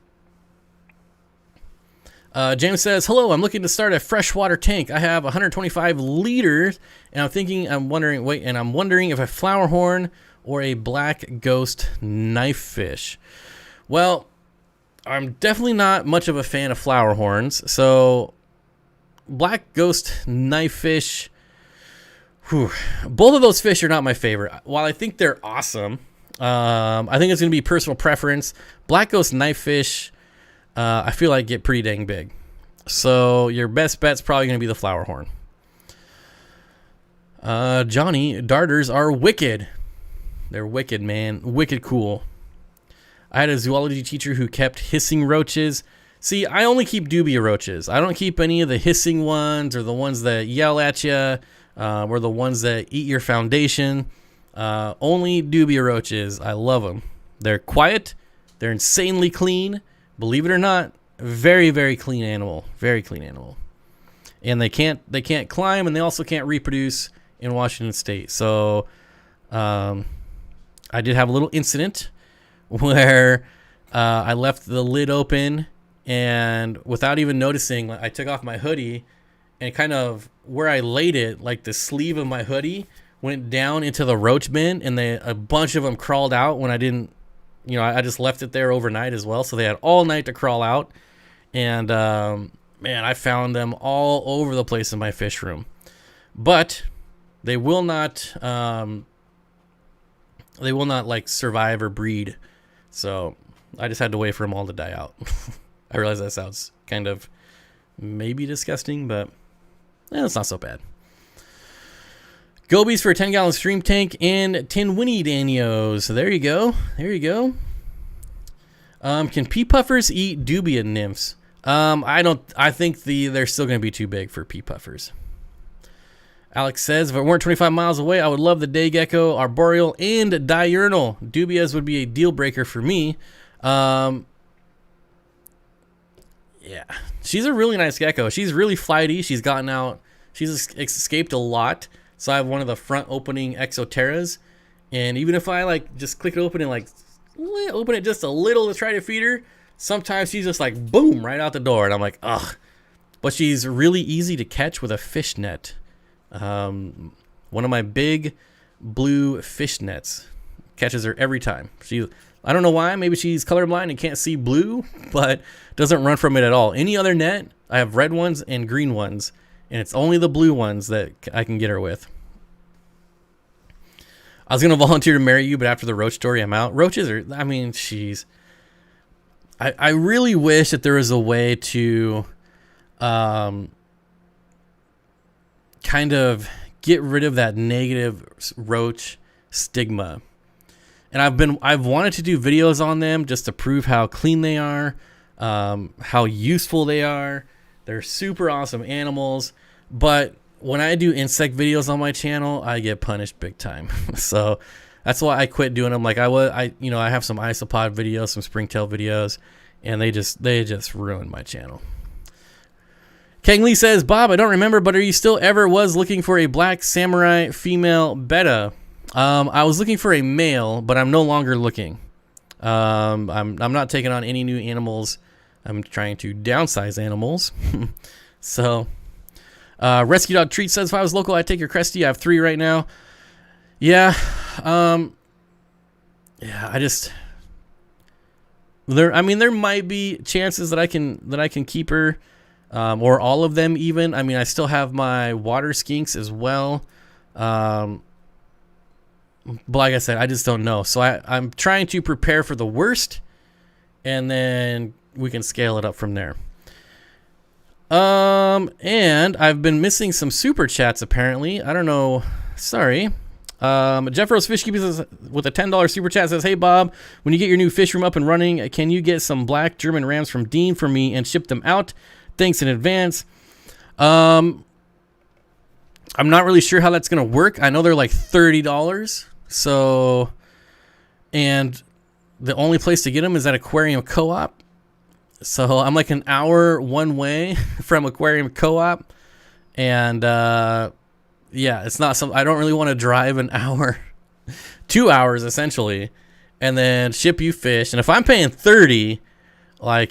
James says, hello, I'm looking to start a freshwater tank. I have 125 liters and I'm wondering if a flower horn or a black ghost knife fish. Well, I'm definitely not much of a fan of flower horns. So black ghost knife fish, both of those fish are not my favorite. While I think they're awesome, I think it's going to be personal preference. Black ghost knife fish, I feel like get pretty dang big. So your best bet's probably going to be the flower horn. Johnny, darters are wicked. They're wicked, man. Wicked cool. I had a zoology teacher who kept hissing roaches. See, I only keep dubia roaches. I don't keep any of the hissing ones or the ones that yell at you or the ones that eat your foundation. Only dubia roaches. I love them. They're quiet. They're insanely clean. Believe it or not, very, very clean animal. Very clean animal. And they can't climb, and they also can't reproduce in Washington State. So I did have a little incident where I left the lid open, and without even noticing, I took off my hoodie, and kind of where I laid it, like the sleeve of my hoodie went down into the roach bin, and a bunch of them crawled out when I didn't, I just left it there overnight as well. So they had all night to crawl out, and man, I found them all over the place in my fish room. But they will not like survive or breed. So I just had to wait for them all to die out. I realize that sounds kind of maybe disgusting, but it's not so bad. Gobies for a 10-gallon stream tank and 10 Winnie Danios. So there you go. There you go. Can pea puffers eat dubia nymphs? I think they're still going to be too big for pea puffers. Alex says, if it weren't 25 miles away, I would love the day gecko, arboreal, and diurnal. Dubias would be a deal breaker for me. Yeah, she's a really nice gecko. She's really flighty. She's gotten out. She's escaped a lot. So I have one of the front opening Exoterras, and even if I just click it open and open it just a little to try to feed her, sometimes she's just boom, right out the door, and I'm like, ugh. But she's really easy to catch with a fish net. One of my big blue fish nets catches her every time. I don't know why. Maybe she's colorblind and can't see blue, but doesn't run from it at all. Any other net, I have red ones and green ones, and it's only the blue ones that I can get her with. I was going to volunteer to marry you, but after the roach story, I'm out. Roaches are, I really wish that there was a way to kind of get rid of that negative roach stigma. And I've wanted to do videos on them just to prove how clean they are, how useful they are. They're super awesome animals, but when I do insect videos on my channel, I get punished big time. So that's why I quit doing them. I have some isopod videos, some springtail videos, and they just ruined my channel. Kang Lee says, Bob, I don't remember, but are you still ever looking for a black samurai female betta? I was looking for a male, but I'm no longer looking. I'm not taking on any new animals. I'm trying to downsize animals. So, Rescue Dog Treat says, if I was local, I'd take your Cresty. I have 3 right now. Yeah. There might be chances that I can keep her, or all of them even. I still have my water skinks as well. But like I said, I just don't know. So I'm trying to prepare for the worst, and then we can scale it up from there. And I've been missing some super chats apparently. I don't know. Sorry. Jeff Rose Fish Keepers with a $10 super chat says, hey Bob, when you get your new fish room up and running, can you get some black German rams from Dean for me and ship them out? Thanks in advance. I'm not really sure how that's going to work. I know they're like $30. So, and the only place to get them is at Aquarium Co-op. So I'm like an hour one way from Aquarium Co-op. And, yeah, it's not some, I don't really want to drive an hour, 2 hours essentially, and then ship you fish. And if I'm paying 30, I'm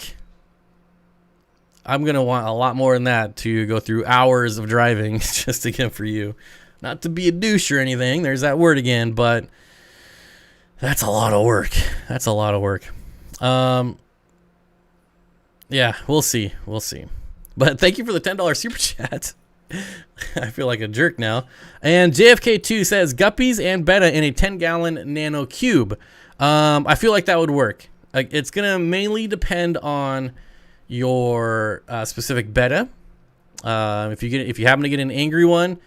going to want a lot more than that to go through hours of driving just to get them for you. Not to be a douche or anything. There's that word again, but that's a lot of work. That's a lot of work. Yeah, we'll see. We'll see. But thank you for the $10 super chat. I feel like a jerk now. And JFK2 says, guppies and betta in a 10-gallon Nano cube. I feel like that would work. It's going to mainly depend on your specific betta. If you happen to get an angry one,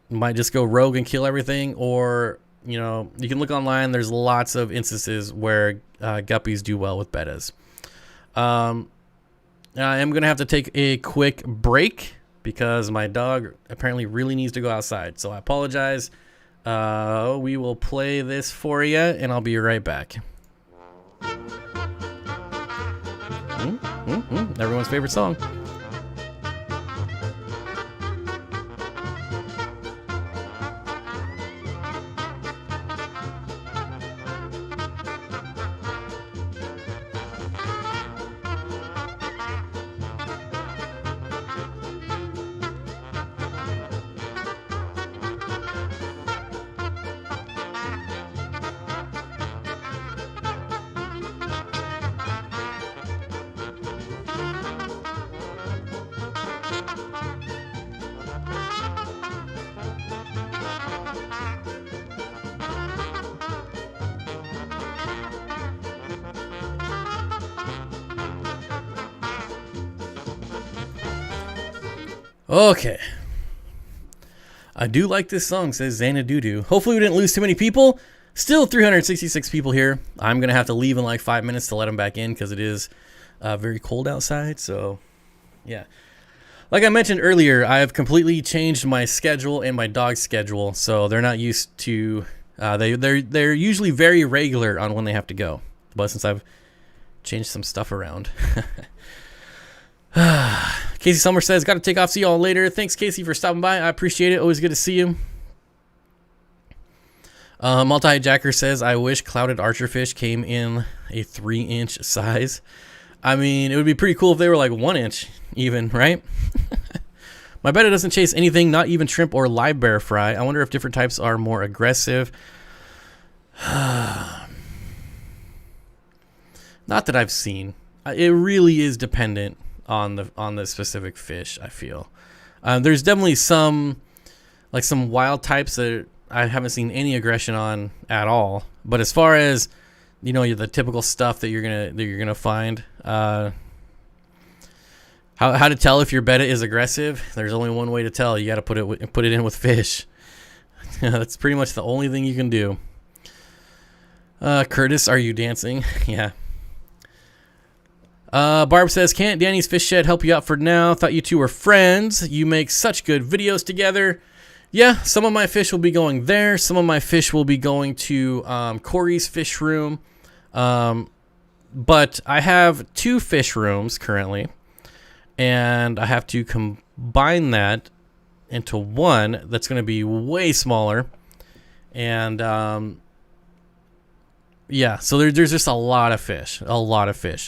might just go rogue and kill everything, or you can look online. There's lots of instances where guppies do well with bettas. I am gonna have to take a quick break because my dog apparently really needs to go outside. So I apologize. We will play this for you, and I'll be right back. Everyone's favorite song. Okay. I do like this song, says Xanadudu. Hopefully we didn't lose too many people. Still 366 people here. I'm going to have to leave in like 5 minutes to let them back in because it is very cold outside. So, yeah. Like I mentioned earlier, I have completely changed my schedule and my dog's schedule. So they're not used to... they're usually very regular on when they have to go. But since I've changed some stuff around... Casey Summer says, got to take off. See y'all later. Thanks, Casey, for stopping by. I appreciate it. Always good to see you. Multi-Jacker says, I wish clouded archerfish came in a 3-inch size. I mean, it would be pretty cool if they were like 1 inch even, right? My betta doesn't chase anything, not even shrimp or live bear fry. I wonder if different types are more aggressive. Not that I've seen. It really is dependent on the specific fish, I feel. There's definitely some wild types that I haven't seen any aggression on at all. But as far as the typical stuff that you're gonna find, how to tell if your betta is aggressive? There's only one way to tell. You got to put it in with fish. That's pretty much the only thing you can do. Curtis, are you dancing? Yeah. Barb says, can't Danny's Fish Shed help you out for now? Thought you two were friends. You make such good videos together. Yeah, some of my fish will be going there. Some of my fish will be going to Corey's fish room. But I have 2 fish rooms currently. And I have to combine that into one that's going to be way smaller. And... yeah, so there's just a lot of fish.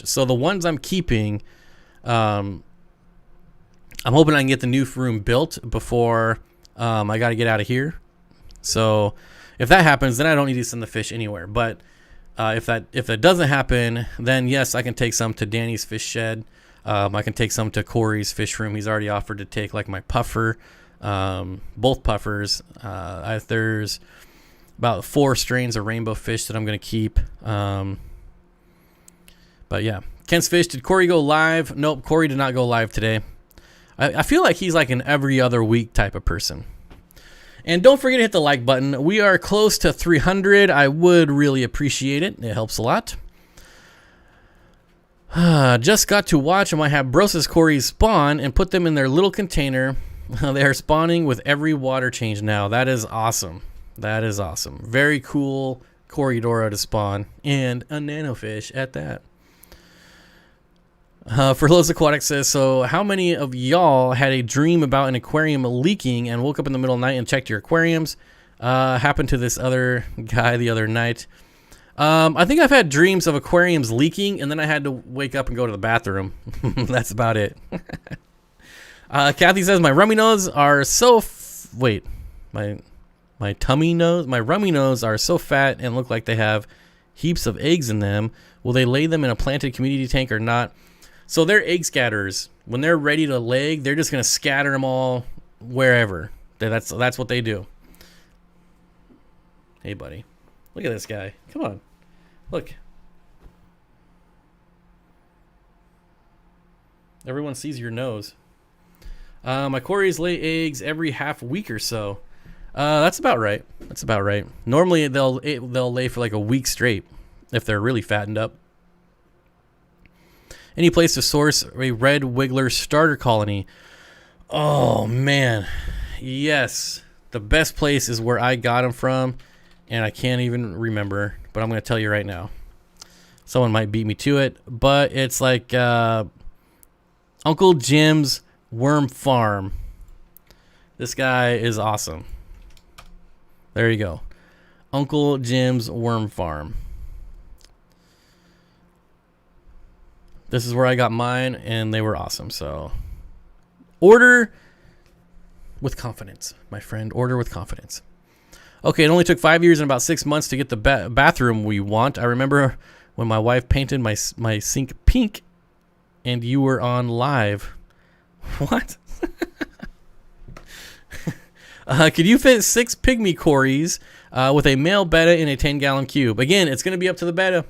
So the ones I'm keeping, I'm hoping I can get the new room built before I got to get out of here. So if that happens, then I don't need to send the fish anywhere. But if that doesn't happen, then yes, I can take some to Danny's Fish Shed. I can take some to Corey's fish room. He's already offered to take like my puffer, both puffers. There's about 4 strains of rainbow fish that I'm going to keep. But yeah. Ken's Fish, did Corey go live? Nope, Corey did not go live today. I feel like he's like an every other week type of person. And don't forget to hit the like button. We are close to 300. I would really appreciate it. It helps a lot. Just got to watch my Habrosis Corys spawn and put them in their little container. They are spawning with every water change now. That is awesome. That is awesome. Very cool Corydora to spawn, and a nano fish at that. For Los Aquatics says, so how many of y'all had a dream about an aquarium leaking and woke up in the middle of the night and checked your aquariums? Happened to this other guy the other night. I think I've had dreams of aquariums leaking, and then I had to wake up and go to the bathroom. That's about it. Kathy says, my rummy nose are so... Wait, my tummy nose, my rummy nose are so fat and look like they have heaps of eggs in them. Will they lay them in a planted community tank or not? So they're egg scatterers. When they're ready to lay, they're just going to scatter them all wherever. That's what they do. Hey, buddy. Look at this guy. Come on. Look. Everyone sees your nose. My Corys lay eggs every half week or so. That's about right. That's about right. Normally they'll lay for like a week straight if they're really fattened up. Any place to source a red wiggler starter colony? Oh man, yes. The best place is where I got them from, and I can't even remember. But I'm going to tell you right now. Someone might beat me to it, but it's like Uncle Jim's Worm Farm. This guy is awesome. There you go. Uncle Jim's Worm Farm. This is where I got mine, and they were awesome. So order with confidence, my friend. Order with confidence. Okay, it only took 5 years and about 6 months to get the bathroom we want. I remember when my wife painted my sink pink, and you were on live. What? Could you fit 6 pygmy cories with a male betta in a 10-gallon cube? Again, it's going to be up to the betta.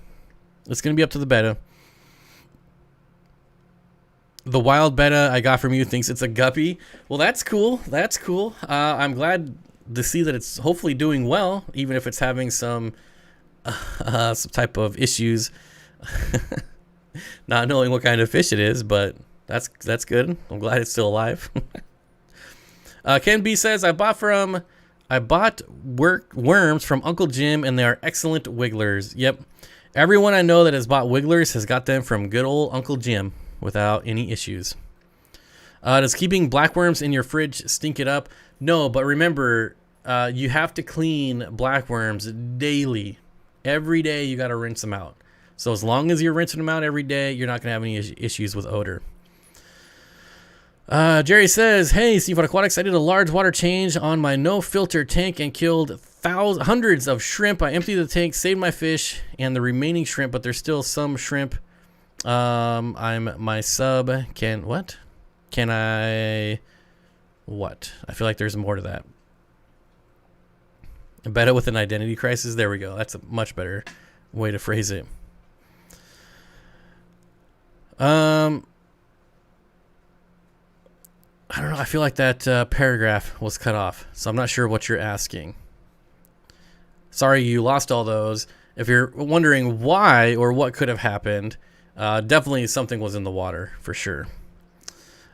It's going to be up to the betta. The wild betta I got from you thinks it's a guppy. Well, that's cool. That's cool. I'm glad to see that it's hopefully doing well, even if it's having some type of issues. Not knowing what kind of fish it is, but that's good. I'm glad it's still alive. Ken B says, I bought worms from Uncle Jim, and they are excellent wigglers. Yep. Everyone I know that has bought wigglers has got them from good old Uncle Jim without any issues. Does keeping blackworms in your fridge stink it up? No, but remember, you have to clean blackworms daily. Every day you got to rinse them out. So as long as you're rinsing them out every day, you're not going to have any issues with odor. Jerry says, hey, Steenfott Aquatics, I did a large water change on my no-filter tank and killed hundreds of shrimp. I emptied the tank, saved my fish and the remaining shrimp, but there's still some shrimp. I'm my sub. What? I feel like there's more to that. Betta with an identity crisis. There we go. That's a much better way to phrase it. I don't know. I feel like that paragraph was cut off, so I'm not sure what you're asking. Sorry you lost all those. If you're wondering why or what could have happened, definitely something was in the water for sure.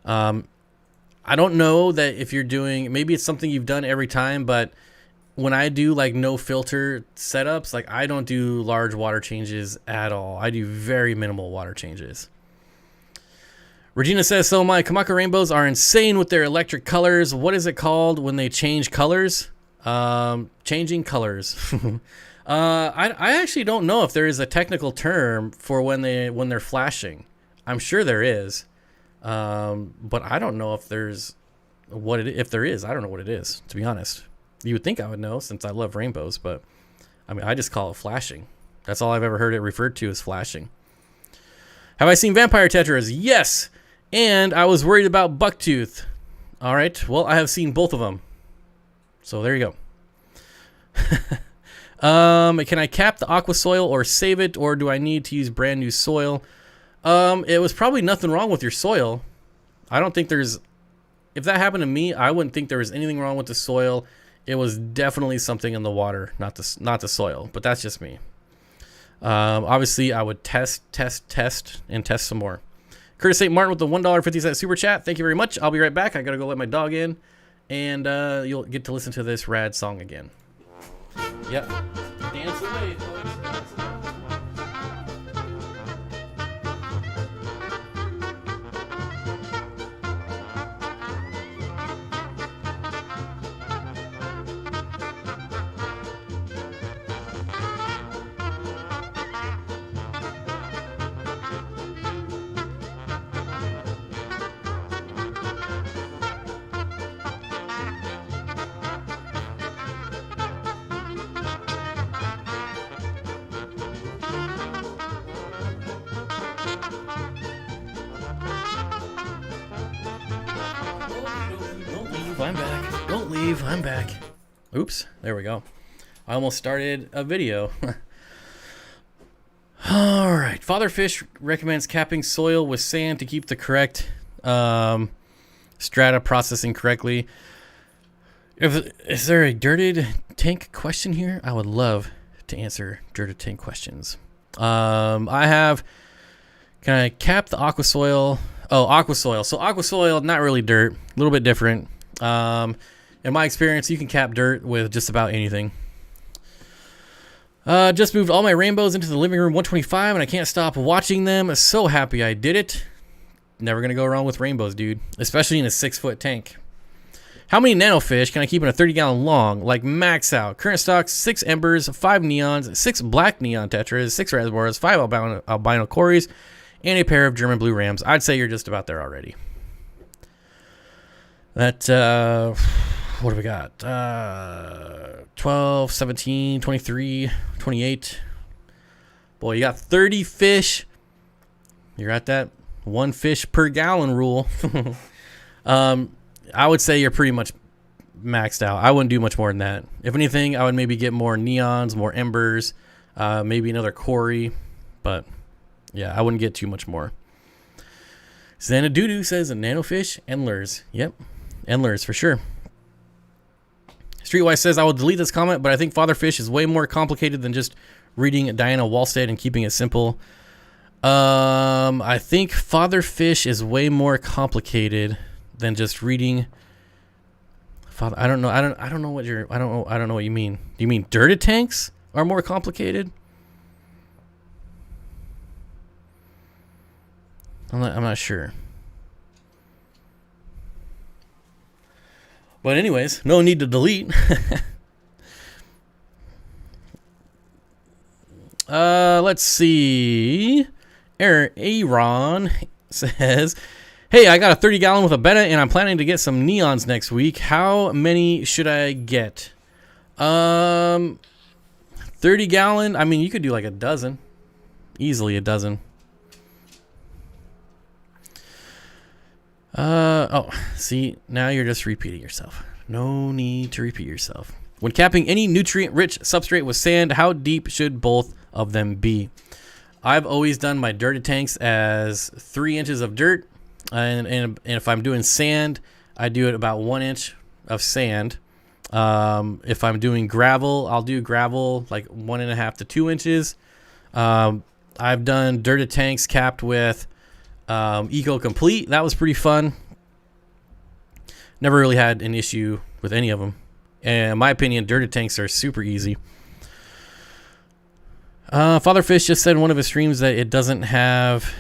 I don't know that if you're doing, maybe it's something you've done every time, but when I do like no filter setups, like I don't do large water changes at all. I do very minimal water changes. Regina says, so my Kamaka rainbows are insane with their electric colors. What is it called when they change colors? Changing colors. I actually don't know if there is a technical term for when they're flashing. I'm sure there is. But I don't know if there's if there is. I don't know what it is, to be honest. You would think I would know since I love rainbows, but I mean, I just call it flashing. That's all I've ever heard it referred to as flashing. Have I seen vampire tetras? Yes. And I was worried about bucktooth. All right. Well, I have seen both of them. So there you go. Can I cap the aqua soil or save it, or do I need to use brand new soil? It was probably nothing wrong with your soil. I don't think there's, if that happened to me, I wouldn't think there was anything wrong with the soil. It was definitely something in the water, not the soil, but that's just me. Obviously I would test and test some more. Curtis St. Martin with the $1.50 super chat. Thank you very much. I'll be right back. I gotta go let my dog in, and you'll get to listen to this rad song again. Yep. Dance away, folks. Dance away. I'm back. Don't leave. I'm back. Oops. There we go. I almost started a video. All right. Father Fish recommends capping soil with sand to keep the correct strata processing correctly. Is there a dirted tank question here? I would love to answer dirted tank questions. I have. Can I cap the aqua soil? Oh, aqua soil. So aqua soil, not really dirt, a little bit different. In my experience, you can cap dirt with just about anything. Just moved all my rainbows into the living room 125, and I can't stop watching them. So happy I did it. Never gonna go wrong with rainbows, dude. Especially in a 6-foot tank. How many nano fish can I keep in a 30-gallon long? Like max out. Current stock, 6 embers, 5 neons, 6 black neon tetras, 6 reservoirs, 5 albino cories, and a pair of German blue rams. I'd say you're just about there already. That, what do we got? 12, 17, 23, 28. Boy, you got 30 fish. You're at that 1 fish per gallon rule. I would say you're pretty much maxed out. I wouldn't do much more than that. If anything, I would maybe get more neons, more embers, maybe another cory. But, yeah, I wouldn't get too much more. Xanadudu says nanofish and lures. Yep, and lures for sure. Streetwise says, I will delete this comment, but I think fatherfish is way more complicated than just reading Diana Wallstead and keeping it simple. I think fatherfish is way more complicated than just reading father. I don't know. I don't know what you mean. Do you mean dirted tanks are more complicated? I'm not sure. But anyways, no need to delete. Let's see. Aaron says, hey, I got a 30-gallon with a betta, and I'm planning to get some neons next week. How many should I get? 30-gallon, I mean, you could do like a dozen. Easily a dozen. Oh, see, now you're just repeating yourself. No need to repeat yourself. When capping any nutrient-rich substrate with sand, how deep should both of them be? I've always done my dirted tanks as 3 inches of dirt. And if I'm doing sand, I do it about 1 inch of sand. If I'm doing gravel, I'll do gravel like 1.5 to 2 inches. I've done dirted tanks capped with Eco Complete. That was pretty fun. Never really had an issue with any of them. And in my opinion, dirted tanks are super easy. Fatherfish just said in one of his streams that it doesn't have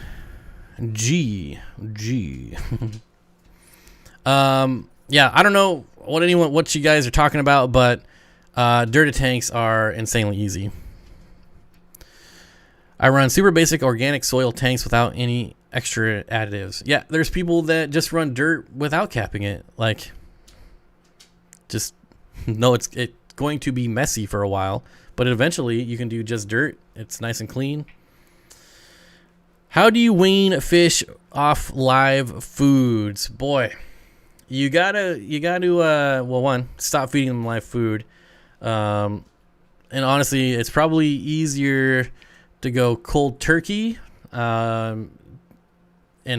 G. Yeah, I don't know what you guys are talking about, but dirted tanks are insanely easy. I run super basic organic soil tanks without any extra additives. Yeah, there's people that just run dirt without capping it. Like, just no, it's going to be messy for a while, but eventually you can do just dirt. It's nice and clean. How do you wean fish off live foods? Boy, you gotta well, one, stop feeding them live food. And honestly, it's probably easier to go cold turkey and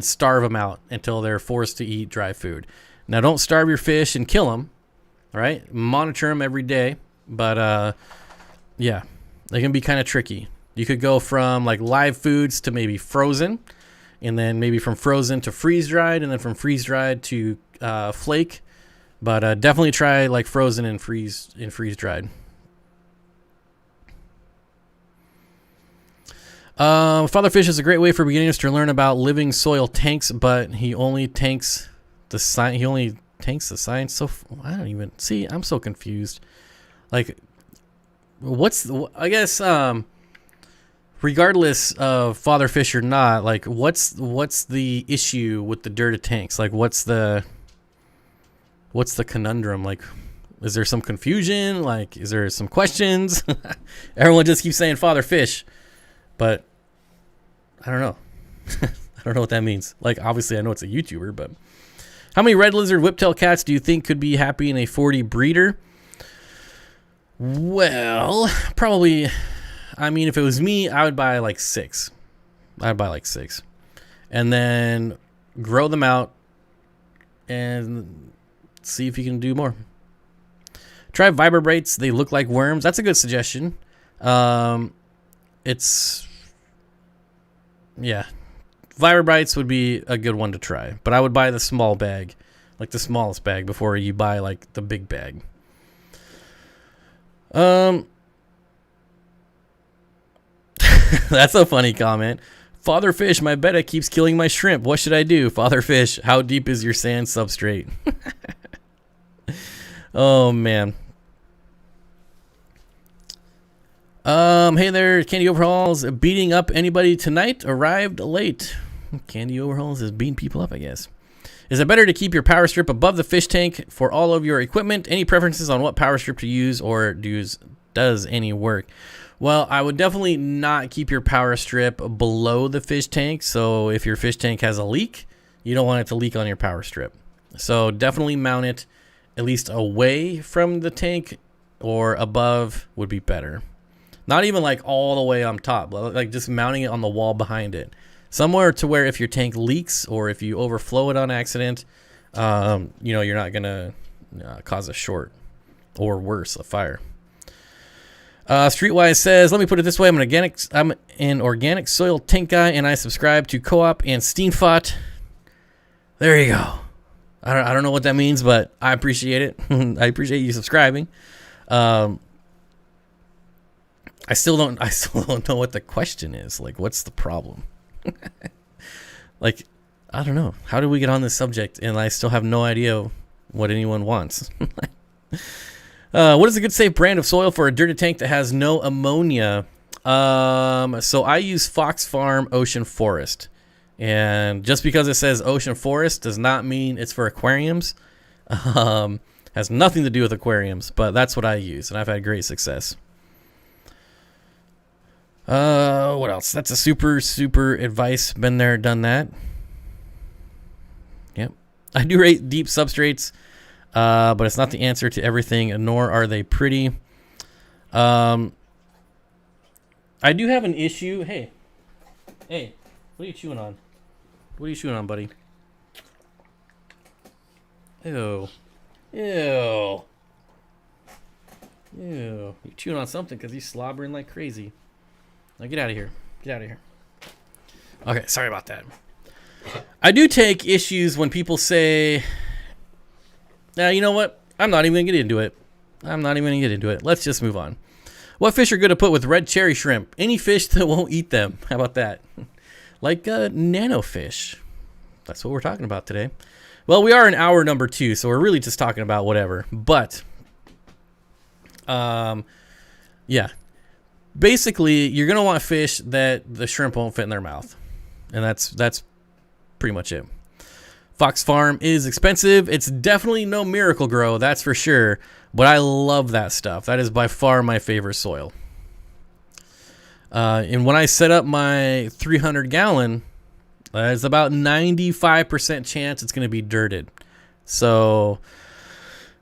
starve them out until they're forced to eat dry food. Now, don't starve your fish and kill them, all right? Monitor them every day, but yeah, they can be kind of tricky. You could go from like live foods to maybe frozen, and then maybe from frozen to freeze-dried, and then from freeze-dried to flake. But definitely try like frozen and freeze-dried. Fatherfish is a great way for beginners to learn about living soil tanks, but he only tanks the science. So I don't even see. I'm so confused. Like, I guess regardless of fatherfish or not, like what's the issue with the dirted tanks? Like, what's the conundrum? Like, is there some confusion? Like, is there some questions? Everyone just keeps saying fatherfish, but I don't know. I don't know what that means. Like, obviously I know it's a YouTuber, but how many red lizard whiptail cats do you think could be happy in a 40 breeder? Well, probably, I mean, if it was me, I would buy like 6. I'd buy like 6. And then grow them out and see if you can do more. Try Vibrabrites. They look like worms. That's a good suggestion. It's, yeah, Vibrabrites would be a good one to try, but I would buy the small bag, like the smallest bag, before you buy like the big bag. That's a funny comment. Father Fish, my betta keeps killing my shrimp. What should I do? Father Fish, how deep is your sand substrate? Oh, man. Hey there, Candy Overhauls. Beating up anybody tonight? Arrived late. Candy Overhauls is beating people up, I guess. Is it better to keep your power strip above the fish tank for all of your equipment? Any preferences on what power strip to use, or does any work? Well, I would definitely not keep your power strip below the fish tank. So if your fish tank has a leak, you don't want it to leak on your power strip. So definitely mount it at least away from the tank, or above would be better. Not even like all the way on top, like just mounting it on the wall behind it. Somewhere to where if your tank leaks or if you overflow it on accident, you know, you're not going to cause a short or worse, a fire. Streetwise says, let me put it this way. I'm an organic soil tank guy, and I subscribe to Co-op and Steenfott. There you go. I don't know what that means, but I appreciate it. I appreciate you subscribing. I still don't know what the question is. Like, what's the problem? Like, I don't know. How did we get on this subject? And I still have no idea what anyone wants. What is a good safe brand of soil for a dirty tank that has no ammonia? So I use Fox Farm Ocean Forest. And just because it says Ocean Forest does not mean it's for aquariums. Has nothing to do with aquariums, but that's what I use, and I've had great success. What else? That's a super advice. Been there, done that. Yep. I do rate deep substrates, but it's not the answer to everything, nor are they pretty. I do have an issue. Hey, what are you chewing on? What are you chewing on, buddy? Ew. You're chewing on something because he's slobbering like crazy. Now get out of here. Get out of here. Okay, sorry about that. I do take issues when people say, you know what? I'm not even going to get into it. Let's just move on. What fish are good to put with red cherry shrimp? Any fish that won't eat them. How about that? Like nano fish. That's what we're talking about today. Well, we are in hour number 2, so we're really just talking about whatever. But, yeah. Basically, you're going to want fish that the shrimp won't fit in their mouth. And that's pretty much it. Fox Farm is expensive. It's definitely no Miracle Grow, that's for sure. But I love that stuff. That is by far my favorite soil. And when I set up my 300-gallon, there's about 95% chance it's going to be dirted. So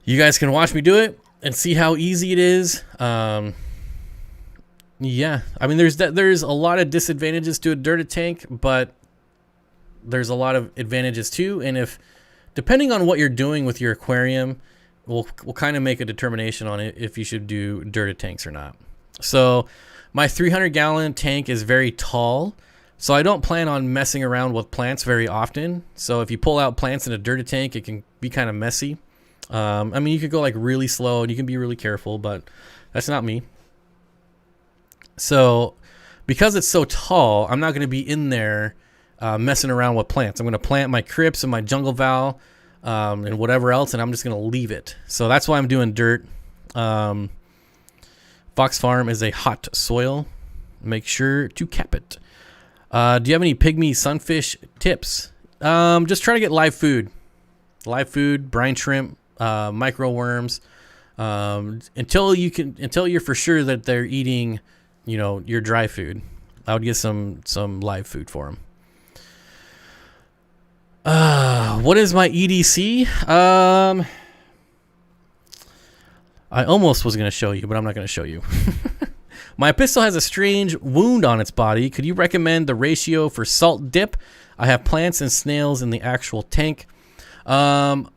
you guys can watch me do it and see how easy it is. Yeah, I mean, there's a lot of disadvantages to a dirted tank, but there's a lot of advantages too. And depending on what you're doing with your aquarium, we'll kind of make a determination on it if you should do dirted tanks or not. So my 300-gallon tank is very tall, so I don't plan on messing around with plants very often. So if you pull out plants in a dirted tank, it can be kind of messy. I mean, you could go like really slow and you can be really careful, but that's not me. So because it's so tall, I'm not going to be in there messing around with plants. I'm going to plant my crypts and my jungle val and whatever else, and I'm just going to leave it. So that's why I'm doing dirt. Fox Farm is a hot soil. Make sure to cap it. Do you have any pygmy sunfish tips? Just try to get live food, brine shrimp, micro worms, until you're for sure that they're eating, your dry food. I would get some live food for them. What is my EDC? I almost was going to show you, but I'm not going to show you. My pistol has a strange wound on its body. Could you recommend the ratio for salt dip? I have plants and snails in the actual tank. No.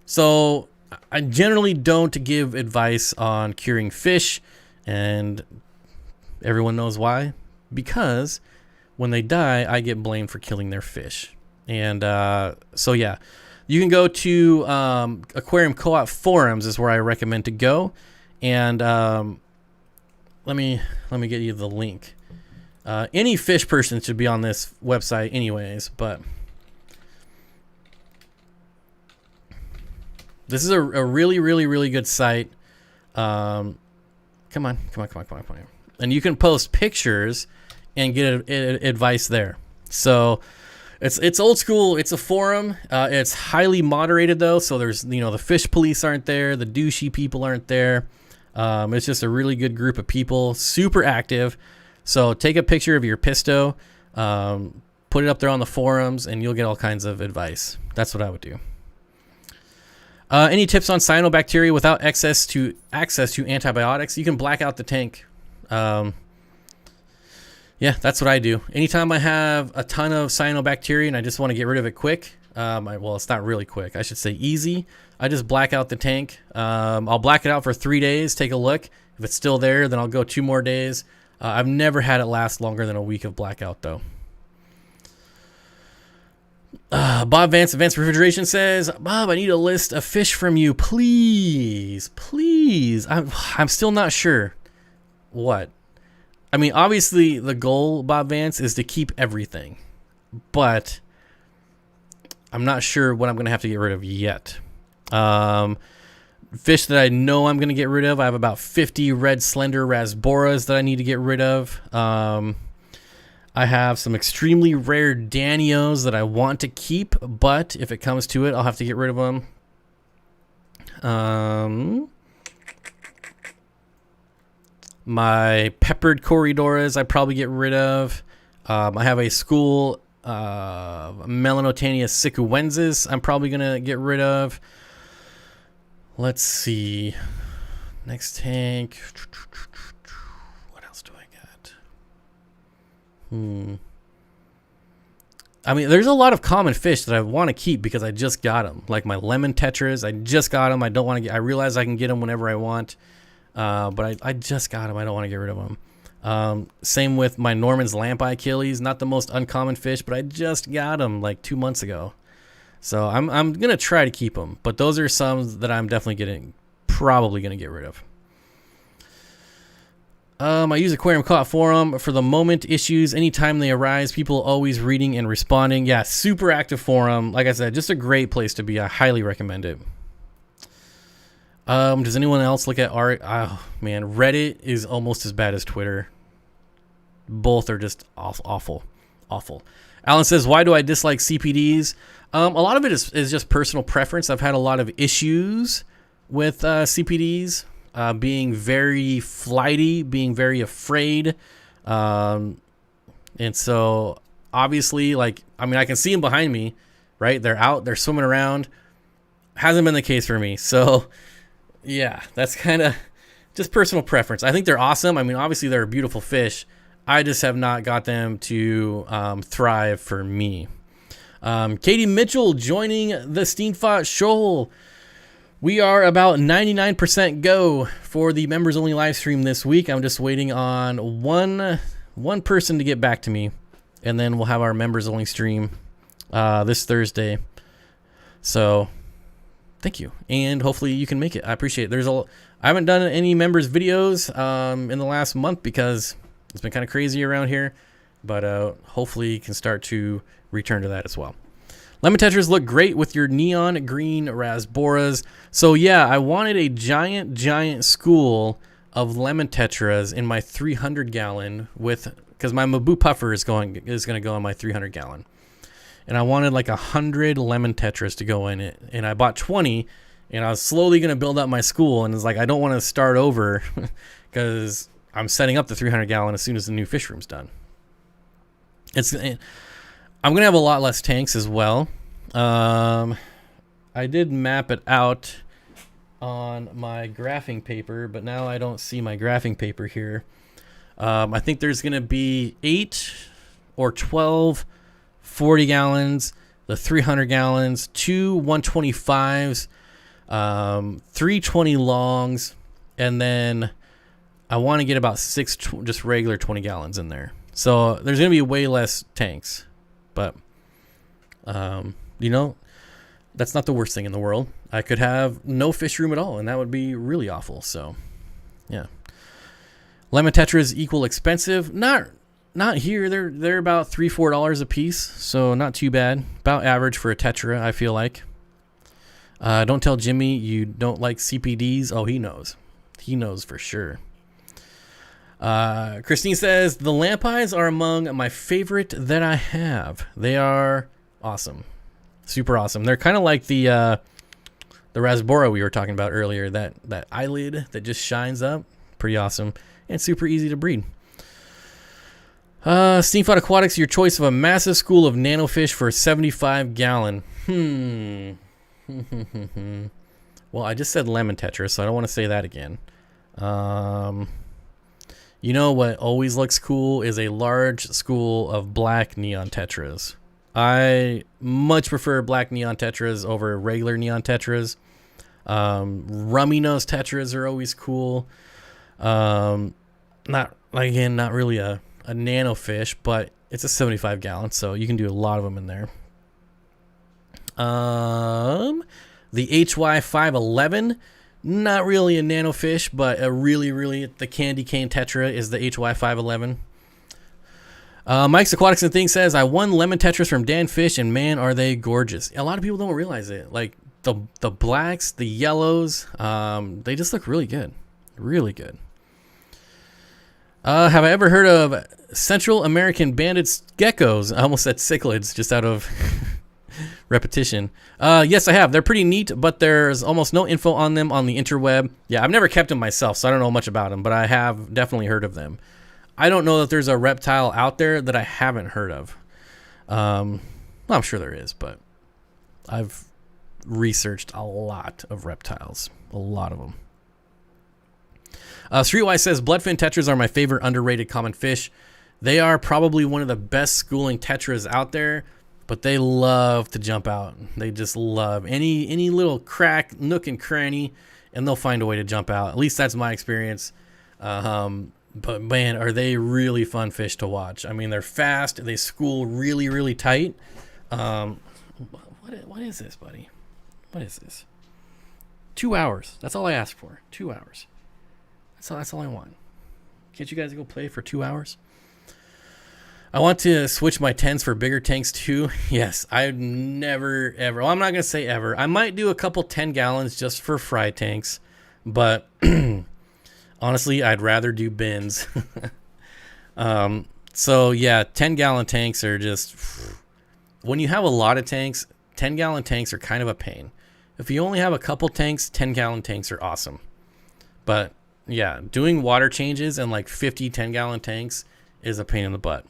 So I generally don't give advice on curing fish, and everyone knows why. Because when they die, I get blamed for killing their fish. And so yeah, you can go to Aquarium Co-op forums is where I recommend to go. And let me get you the link. Any fish person should be on this website anyways, but this is a really, really, really good site. Come on. And you can post pictures and get advice there. So it's old school. It's a forum. It's highly moderated though. So there's, the fish police aren't there. The douchey people aren't there. It's just a really good group of people, super active. So take a picture of your pisto, put it up there on the forums, and you'll get all kinds of advice. That's what I would do. Any tips on cyanobacteria without access to antibiotics? You can black out the tank. Yeah, that's what I do. Anytime I have a ton of cyanobacteria and I just want to get rid of it quick, well, it's not really quick. I should say easy. I just black out the tank. I'll black it out for 3 days, take a look. If it's still there, then I'll go 2 more days. I've never had it last longer than a week of blackout, though. Bob Vance, Advanced Refrigeration says, Bob, I need a list of fish from you, please. Please. I'm still not sure what. I mean, obviously, the goal, Bob Vance, is to keep everything. But I'm not sure what I'm going to have to get rid of yet. Fish that I know I'm going to get rid of, I have about 50 red slender rasboras that I need to get rid of. I have some extremely rare Danios that I want to keep, but if it comes to it, I'll have to get rid of them. My peppered Corridoras I probably get rid of. I have a school Melanotaenia sicuensis I'm probably going to get rid of. Let's see. Next tank. What else do I got? I mean, there's a lot of common fish that I want to keep because I just got them. Like my lemon tetras, I just got them. I don't want to get. I realize I can get them whenever I want, but I just got them. I don't want to get rid of them. Same with my Norman's lampi Achilles. Not the most uncommon fish, but I just got them like 2 months ago. So I'm gonna try to keep them, but those are some that I'm definitely probably gonna get rid of. I use Aquarium Co-op forum for the moment issues. Anytime they arise, people always reading and responding. Yeah, super active forum. Like I said, just a great place to be. I highly recommend it. Does anyone else look at art? Oh man, Reddit is almost as bad as Twitter. Both are just awful. Alan says, why do I dislike CPDs? A lot of it is just personal preference. I've had a lot of issues with CPDs, being very flighty, being very afraid. And so obviously, like, I mean, I can see them behind me, right? They're out, they're swimming around. Hasn't been the case for me. So yeah, that's kind of just personal preference. I think they're awesome. I mean, obviously they're a beautiful fish. I just have not got them to thrive for me. Katie Mitchell joining the Steenfott Shoal. We are about 99% go for the members only live stream this week. I'm just waiting on one person to get back to me, and then we'll have our members only stream this Thursday. So thank you, and hopefully you can make it. I appreciate it. I haven't done any members videos in the last month because it's been kind of crazy around here, but hopefully you can start to return to that as well. Lemon tetras look great with your neon green rasboras. So yeah, I wanted a giant school of lemon tetras in my 300 gallon because my Mabu puffer is going to go in my 300 gallon. And I wanted like 100 lemon tetras to go in it. And I bought 20, and I was slowly going to build up my school. And it's like, I don't want to start over because I'm setting up the 300 gallon as soon as the new fish room's done. I'm going to have a lot less tanks as well. I did map it out on my graphing paper, but now I don't see my graphing paper here. I think there's going to be 8 or 12 40 gallons, the 300 gallons, 2 125s, 3 20 longs, and then I want to get about 6 just regular 20 gallons in there. So there's going to be way less tanks, but you know, that's not the worst thing in the world. I could have no fish room at all, and that would be really awful. So yeah, lemon tetras equal expensive. Not here. They're about $3-4 a piece, so not too bad. About average for a tetra, I feel like. Don't tell Jimmy you don't like CPDs. Oh, he knows. He knows for sure. Christine says, the lamp eyes are among my favorite that I have. They are awesome. Super awesome. They're kind of like the Rasbora we were talking about earlier. That eyelid that just shines up. Pretty awesome. And super easy to breed. Steenfott Aquatics, your choice of a massive school of nanofish for a 75 gallon. Well, I just said lemon tetra, so I don't want to say that again. You know what always looks cool is a large school of black neon tetras. I much prefer black neon tetras over regular neon tetras. Rummy nose tetras are always cool. Not really a nano fish, but it's a 75 gallon, so you can do a lot of them in there. The HY511, not really a nano fish, but a really the candy cane tetra is the HY511. Mike's Aquatics and Things says, I won lemon tetras from Dan Fish, and man, are they gorgeous. A lot of people don't realize it. Like the blacks, the yellows, they just look really good. Really good. Have I ever heard of Central American banded geckos? I almost said cichlids just out of repetition. Yes, I have. They're pretty neat, but there's almost no info on them on the interweb. Yeah, I've never kept them myself, so I don't know much about them, but I have definitely heard of them. I don't know that there's a reptile out there that I haven't heard of. Well, I'm sure there is, but I've researched a lot of reptiles. A lot of them. Streetwise says, bloodfin tetras are my favorite underrated common fish. They are probably one of the best schooling tetras out there, but they love to jump out. They just love any little crack, nook and cranny, and they'll find a way to jump out. At least that's my experience. But man, are they really fun fish to watch. I mean, they're fast. They school really tight. What is this, buddy? What is this? 2 hours. That's all I ask for. 2 hours. That's all I want. Can't you guys go play for 2 hours? I want to switch my 10s for bigger tanks too. Yes, I'd never, ever. Well, I'm not going to say ever. I might do a couple 10 gallons just for fry tanks. But honestly, I'd rather do bins. So yeah, 10-gallon tanks are just... When you have a lot of tanks, 10-gallon tanks are kind of a pain. If you only have a couple tanks, 10-gallon tanks are awesome. But yeah, doing water changes and like 50 10-gallon tanks is a pain in the butt.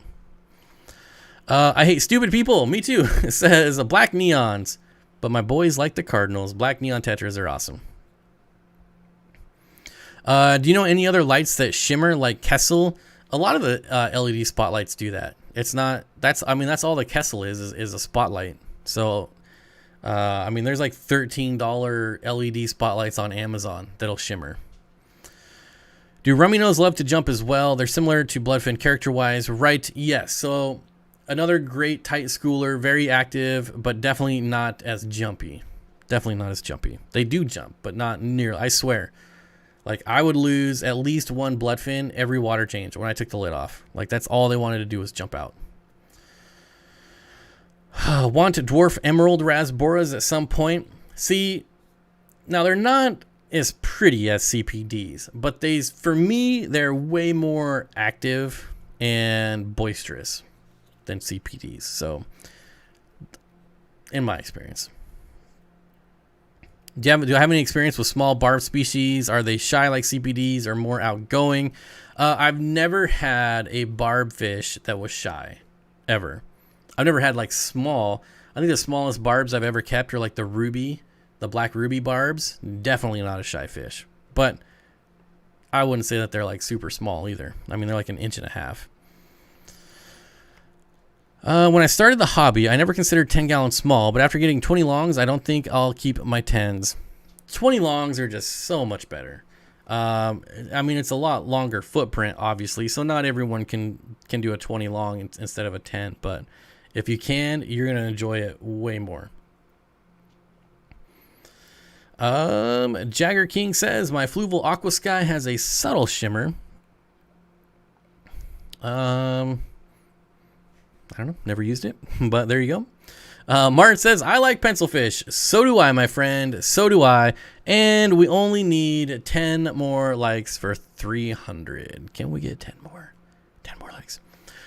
I hate stupid people. Me too. It says black neons, but my boys like the Cardinals. Black neon tetras are awesome. Do you know any other lights that shimmer like Kessel? A lot of the LED spotlights do that. It's not. That's all the Kessel is a spotlight. So, there's like $13 LED spotlights on Amazon that'll shimmer. Do rummy nose love to jump as well? They're similar to bloodfin character-wise, right? Yes. So another great tight schooler, very active, but definitely not as jumpy. Definitely not as jumpy. They do jump, but not nearly. I swear. Like, I would lose at least one bloodfin every water change when I took the lid off. Like, that's all they wanted to do was jump out. Want dwarf emerald rasboras at some point. See, now they're not as pretty as CPDs, but for me, they're way more active and boisterous than CPDs. So, in my experience. Do I have any experience with small barb species? Are they shy like CPDs or more outgoing? I've never had a barb fish that was shy, ever. I've never had like small. I think the smallest barbs I've ever kept are like the black ruby barbs. Definitely not a shy fish. But I wouldn't say that they're like super small either. I mean, they're like 1.5 inches. When I started the hobby, I never considered 10-gallon small, but after getting 20 longs, I don't think I'll keep my 10s. 20 longs are just so much better. I mean, it's a lot longer footprint, obviously, so not everyone can do a 20 long instead of a 10, but if you can, you're going to enjoy it way more. Jagger King says, my Fluval Aqua Sky has a subtle shimmer. I don't know, never used it, but there you go. Martin says, I like pencilfish. So do I, my friend. So do I. And we only need 10 more likes for 300. Can we get 10 more? 10 more likes.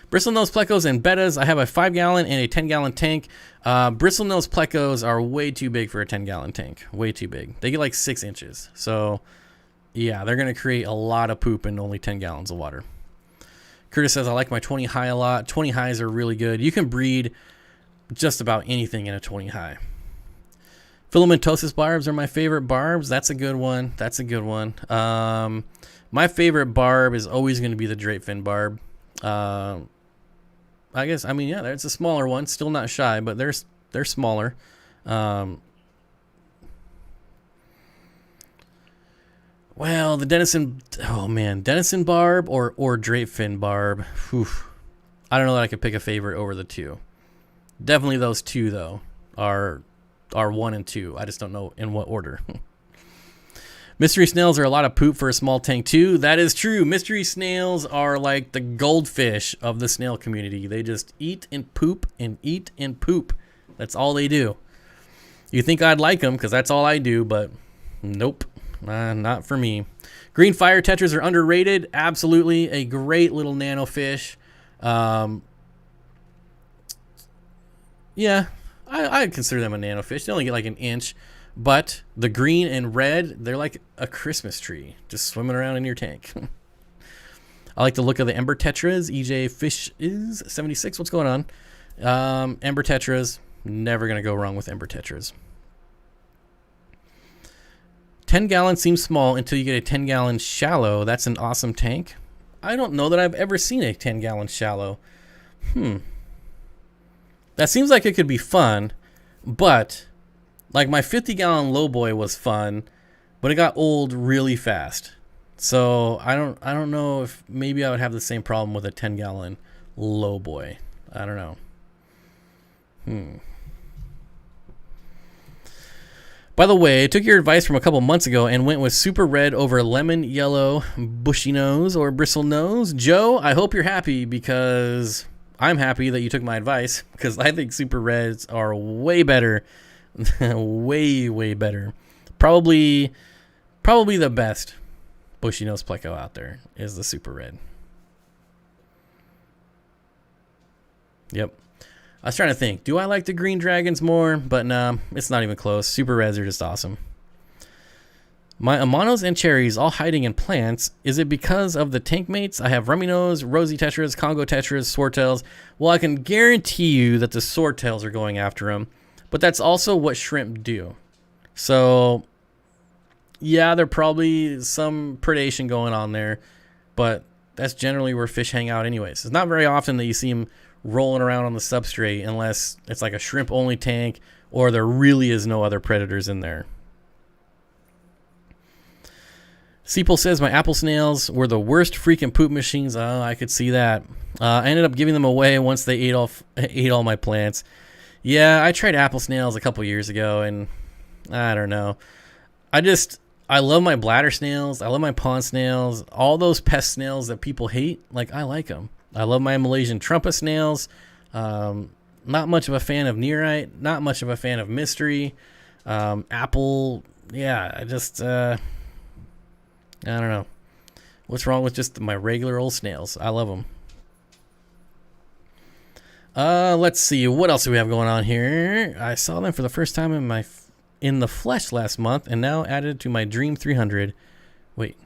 Bristlenose plecos and bettas. I have a 5-gallon and a 10-gallon tank. Bristlenose plecos are way too big for a 10-gallon tank. Way too big. They get like 6 inches. So, yeah, they're going to create a lot of poop in only 10 gallons of water. Curtis says, I like my 20 high a lot. 20 highs are really good. You can breed just about anything in a 20 high. Filamentosis barbs are my favorite barbs. That's a good one. That's a good one. My favorite barb is always going to be the drapefin barb. I guess, I mean, yeah, it's a smaller one. Still not shy, but they're smaller. Well, the Denison, oh man, Denison barb or drapefin barb. Whew. I don't know that I could pick a favorite over the two. Definitely those two though are 1 and 2. I just don't know in what order. Mystery snails are a lot of poop for a small tank too. That is true. Mystery snails are like the goldfish of the snail community. They just eat and poop and eat and poop. That's all they do. You think I'd like them because that's all I do, but nope. Not for me. Green fire tetras are underrated. Absolutely a great little nano fish. Yeah, I consider them a nano fish. They only get like an inch, but the green and red, they're like a Christmas tree just swimming around in your tank. I like the look of the ember tetras. EJ Fish is 76. What's going on? Ember tetras, never going to go wrong with ember tetras. 10-gallon seems small until you get a 10-gallon shallow. That's an awesome tank. I don't know that I've ever seen a 10-gallon shallow. That seems like it could be fun, but like my 50-gallon lowboy was fun, but it got old really fast. So I don't know if maybe I would have the same problem with a 10-gallon lowboy. I don't know. By the way, I took your advice from a couple months ago and went with super red over lemon yellow bushy nose or bristle nose. Joe, I hope you're happy because I'm happy that you took my advice because I think super reds are way better. way better. Probably the best bushy nose pleco out there is the super red. Yep. I was trying to think, do I like the green dragons more? But nah, it's not even close. Super reds are just awesome. My amanos and cherries all hiding in plants. Is it because of the tank mates? I have rummy nose, rosy tetras, Congo tetras, swordtails. Well, I can guarantee you that the swordtails are going after them. But that's also what shrimp do. So, yeah, there's probably some predation going on there. But that's generally where fish hang out anyways. It's not very often that you see them rolling around on the substrate unless it's like a shrimp only tank or there really is no other predators in there. Seeple says my apple snails were the worst freaking poop machines. Oh, I could see that. I ended up giving them away once they ate all my plants. Yeah, I tried apple snails a couple years ago and I don't know. I love my bladder snails. I love my pond snails. All those pest snails that people hate, like I like them. I love my Malaysian trumpet snails. Not much of a fan of nearite. Not much of a fan of mystery. Apple. Yeah, I don't know. What's wrong with just my regular old snails? I love them. Let's see. What else do we have going on here? I saw them for the first time in the flesh last month and now added to my Dream 300. Wait.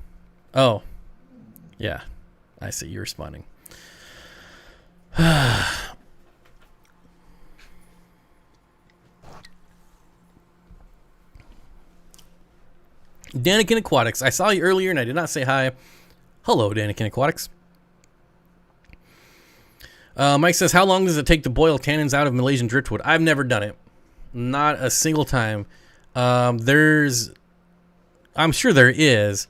Oh. Yeah. I see. You're responding. Danikin Aquatics. I saw you earlier and I did not say hi. Hello, Danikin Aquatics. Mike says, how long does it take to boil tannins out of Malaysian driftwood? I've never done it. Not a single time. There's I'm sure there is,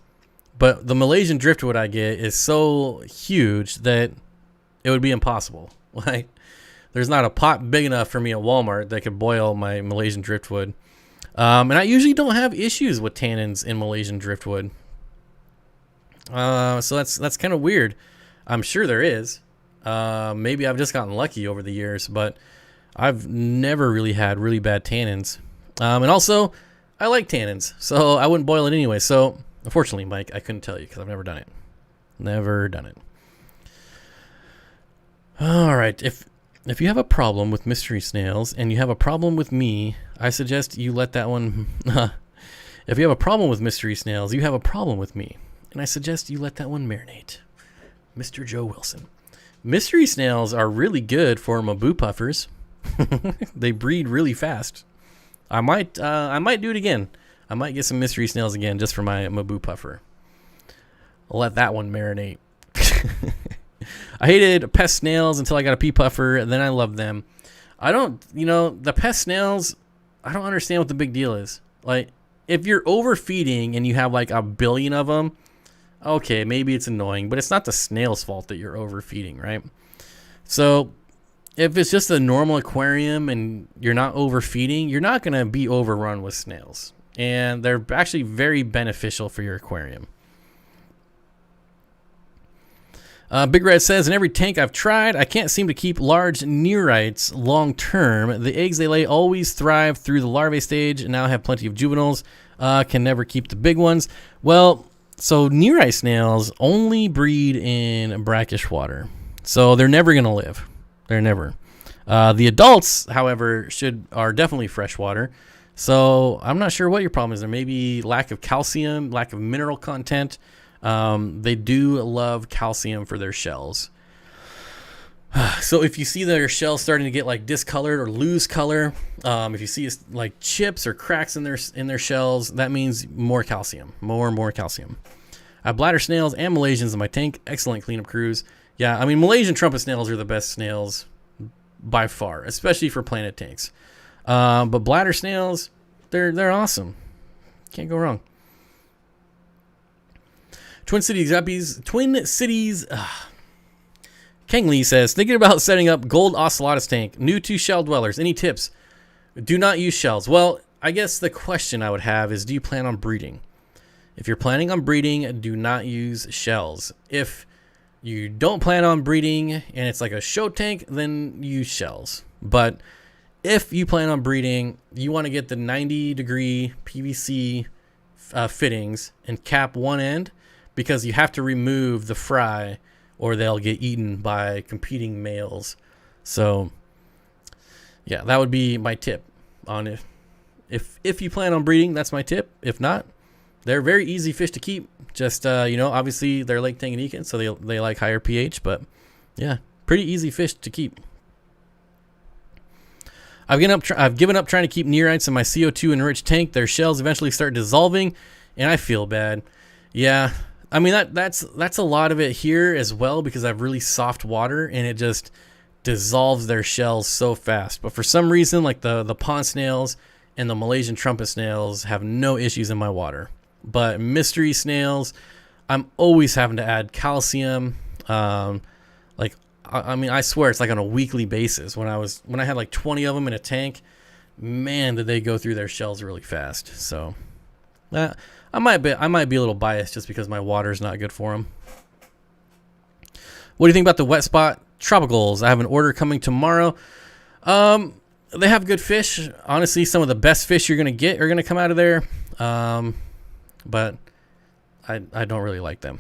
but the Malaysian driftwood I get is so huge that it would be impossible. Like, there's not a pot big enough for me at Walmart that could boil my Malaysian driftwood. And I usually don't have issues with tannins in Malaysian driftwood. So that's kind of weird. I'm sure there is. Maybe I've just gotten lucky over the years, but I've never really had really bad tannins. And also, I like tannins, so I wouldn't boil it anyway. So, unfortunately, Mike, I couldn't tell you because I've never done it. Never done it. All right. If you have a problem with mystery snails and you have a problem with me, I suggest you let that one... If you have a problem with mystery snails, you have a problem with me. And I suggest you let that one marinate. Mr. Joe Wilson. Mystery snails are really good for Mabu puffers. They breed really fast. I might do it again. I might get some mystery snails again just for my Mabu puffer. I'll let that one marinate. I hated pest snails until I got a pea puffer, and then I loved them. The pest snails, I don't understand what the big deal is. Like, if you're overfeeding and you have like 1 billion of them, okay, maybe it's annoying, but it's not the snail's fault that you're overfeeding, right? So if it's just a normal aquarium and you're not overfeeding, you're not going to be overrun with snails. And they're actually very beneficial for your aquarium. Big Red says, in every tank I've tried, I can't seem to keep large neorites long term. The eggs they lay always thrive through the larvae stage and now have plenty of juveniles. Can never keep the big ones. Well, so neorite snails only breed in brackish water. So they're never going to live. They're never. The adults, however, are definitely freshwater. So I'm not sure what your problem is. There may be lack of calcium, lack of mineral content. They do love calcium for their shells. So if you see their shells starting to get like discolored or lose color, if you see like chips or cracks in their shells, that means more calcium, more and more calcium. I have bladder snails and Malaysians in my tank. Excellent cleanup crews. Yeah, I mean, Malaysian trumpet snails are the best snails by far, especially for planted tanks. But bladder snails, they're awesome. Can't go wrong. Twin Cities Kang Lee says, thinking about setting up gold ocelotus tank, new to shell dwellers. Any tips? Do not use shells. Well, I guess the question I would have is, do you plan on breeding? If you're planning on breeding, do not use shells. If you don't plan on breeding and it's like a show tank, then use shells. But if you plan on breeding, you want to get the 90-degree PVC fittings and cap one end, because you have to remove the fry or they'll get eaten by competing males. So yeah, that would be my tip on if you plan on breeding. That's my tip. If not, they're very easy fish to keep. Just obviously they're Lake Tanganyika, so they like higher pH, but yeah, pretty easy fish to keep. I've given up trying to keep neorites in my CO2 enriched tank. Their shells eventually start dissolving and I feel bad. Yeah, I mean, that's a lot of it here as well, because I have really soft water and it just dissolves their shells so fast. But for some reason, like the pond snails and the Malaysian trumpet snails have no issues in my water. But mystery snails, I'm always having to add calcium. I mean, I swear it's like on a weekly basis. When I had like 20 of them in a tank, man, did they go through their shells really fast. So I might be a little biased just because my water is not good for them. What do you think about the wet spot tropicals? I have an order coming tomorrow. They have good fish. Honestly, some of the best fish you're gonna get are gonna come out of there. But I don't really like them.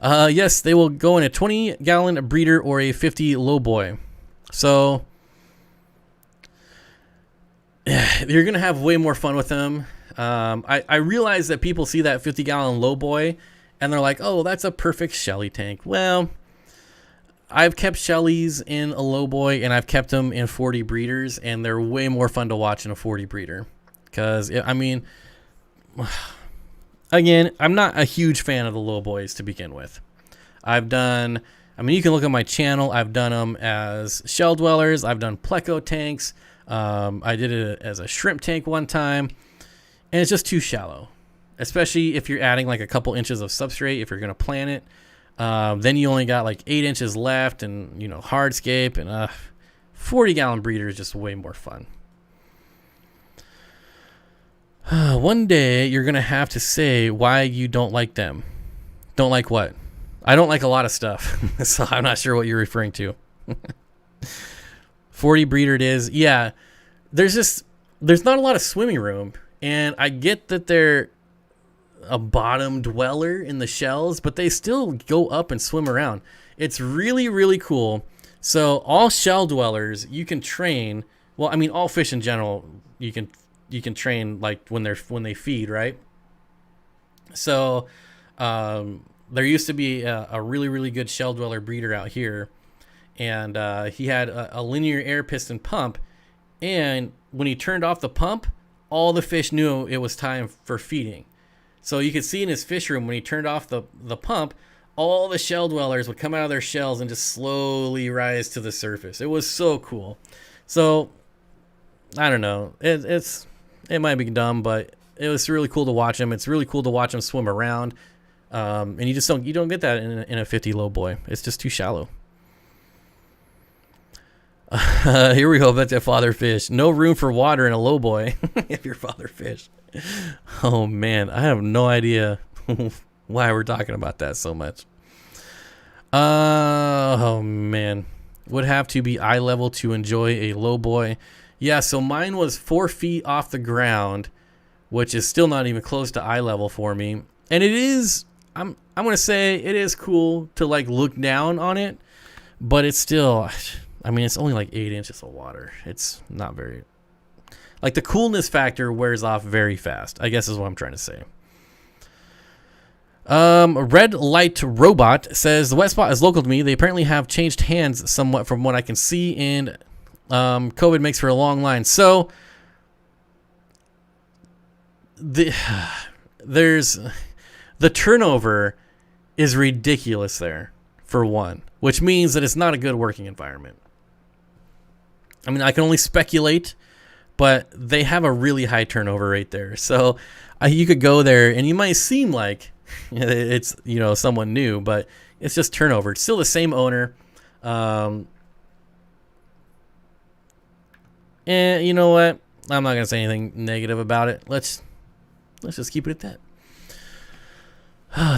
Yes, they will go in a 20-gallon breeder or a 50 lowboy. So you're gonna have way more fun with them. I realize that people see that 50-gallon lowboy and they're like, oh, that's a perfect Shelly tank. Well, I've kept Shellys in a lowboy and I've kept them in 40 breeders, and they're way more fun to watch in a 40 breeder. Because, I mean, again, I'm not a huge fan of the lowboys to begin with. You can look at my channel. I've done them as shell dwellers. I've done pleco tanks. I did it as a shrimp tank one time. And it's just too shallow. especially if you're adding like a couple inches of substrate, if you're going to plant it. Then you only got like 8 inches left, and, you know, hardscape, and 40-gallon breeder is just way more fun. One day you're going to have to say why you don't like them. Don't like what? I don't like a lot of stuff, so I'm not sure what you're referring to. 40 breeder it is. Yeah, there's not a lot of swimming room, and I get that they're a bottom dweller in the shells, but they still go up and swim around. It's really, really cool. So all shell dwellers you can train. Well, I mean, all fish in general you can train, like when they feed, right? So there used to be a really, really good shell dweller breeder out here, and he had a linear air piston pump, and when he turned off the pump, all the fish knew it was time for feeding. So you could see in his fish room, when he turned off the pump, all the shell dwellers would come out of their shells and just slowly rise to the surface. It was so cool. So I don't know. It might be dumb, but it was really cool to watch him. It's really cool to watch him swim around. And you don't get that in a 50 low boy. It's just too shallow. Here we go. That's a father fish. No room for water in a low boy if you're father fish. Oh man, I have no idea why we're talking about that so much. Oh man, would have to be eye level to enjoy a low boy. Yeah, so mine was 4 feet off the ground, which is still not even close to eye level for me. And it is, I'm gonna say it is cool to like look down on it, but it's still, I mean, it's only like 8 inches of water. It's not very, like, the coolness factor wears off very fast, I guess is what I'm trying to say. Red Light Robot says the wet spot is local to me. They apparently have changed hands somewhat from what I can see, and COVID makes for a long line. So there's the turnover is ridiculous there, for one, which means that it's not a good working environment. I mean, I can only speculate, but they have a really high turnover rate there. So you could go there and you might seem like it's, you know, someone new, but it's just turnover. It's still the same owner. And you know what? I'm not going to say anything negative about it. Let's just keep it at that.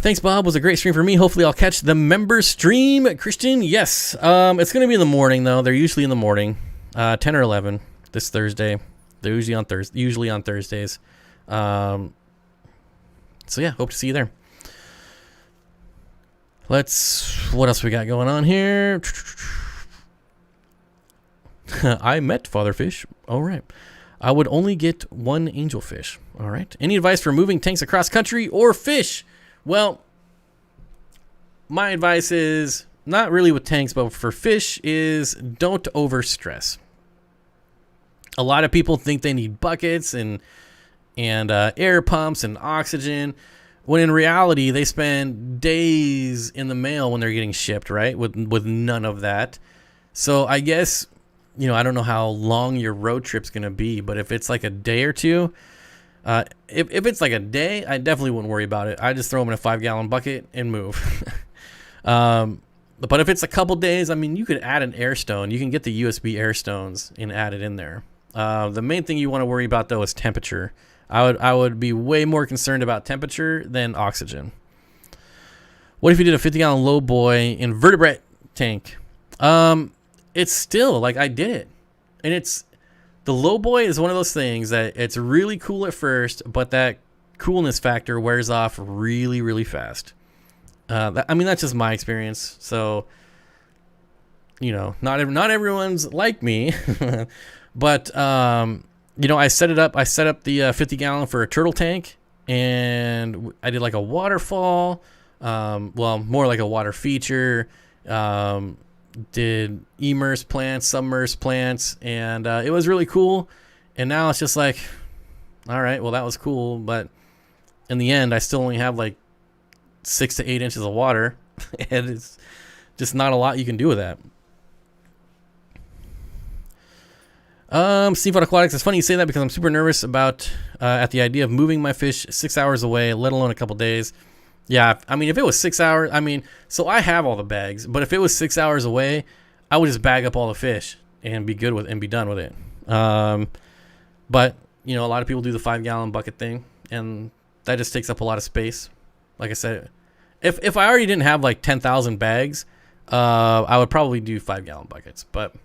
Thanks, Bob. Was a great stream for me. Hopefully I'll catch the member stream. Christian, yes. It's going to be in the morning, though. They're usually in the morning, 10 or 11 this Thursday. They're usually on Thursdays. So yeah, hope to see you there. What else we got going on here? I met Fatherfish. All right. I would only get one angelfish. All right. Any advice for moving tanks across country or fish? Well, my advice is not really with tanks, but for fish is don't overstress. A lot of people think they need buckets and air pumps and oxygen, when in reality they spend days in the mail when they're getting shipped, right? With none of that. So I guess, you know, I don't know how long your road trip's gonna be, but if it's like a day or two, if it's like a day, I definitely wouldn't worry about it. I just throw them in a 5-gallon bucket and move. But if it's a couple days, I mean, you could add an air stone. You can get the USB air stones and add it in there. The main thing you want to worry about, though, is temperature. I would be way more concerned about temperature than oxygen. What if you did a 50-gallon low boy invertebrate tank? It's still, like, I did it. And the low boy is one of those things that it's really cool at first, but that coolness factor wears off really, really fast. I mean, that's just my experience. So, you know, not everyone's like me. But, you know, I set up the 50-gallon for a turtle tank, and I did like a waterfall, well, more like a water feature, did immerse plants, submerged plants, and it was really cool. And now it's just like, all right, well, that was cool, but in the end, I still only have like 6 to 8 inches of water, and it's just not a lot you can do with that. Steenfott Aquatics. It's funny you say that because I'm super nervous about at the idea of moving my fish 6 hours away, let alone a couple days. Yeah, I mean, if it was 6 hours, I mean, so I have all the bags, but if it was 6 hours away, I would just bag up all the fish and be good with and be done with it. But you know, a lot of people do the 5-gallon bucket thing, and that just takes up a lot of space. Like I said, if I already didn't have like 10,000 bags, I would probably do 5-gallon buckets. But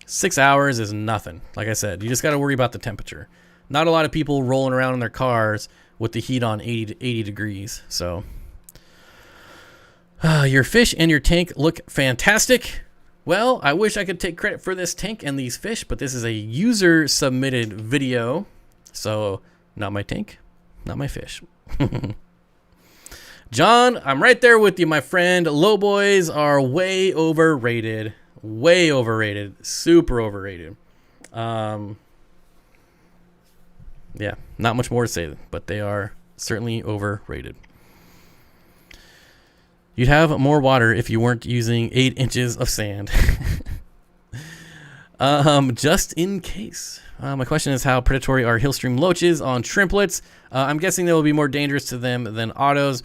6 hours is nothing. Like I said, you just got to worry about the temperature. Not a lot of people rolling around in their cars with the heat on 80 degrees. So your fish and your tank look fantastic. Well, I wish I could take credit for this tank and these fish, but this is a user submitted video. So not my tank, not my fish. John, I'm right there with you, my friend. Low boys are way overrated. Way overrated. Super overrated. Yeah, not much more to say, but they are certainly overrated. You'd have more water if you weren't using 8 inches of sand. Just in case. My question is, how predatory are hillstream loaches on shrimplets? I'm guessing they will be more dangerous to them than autos.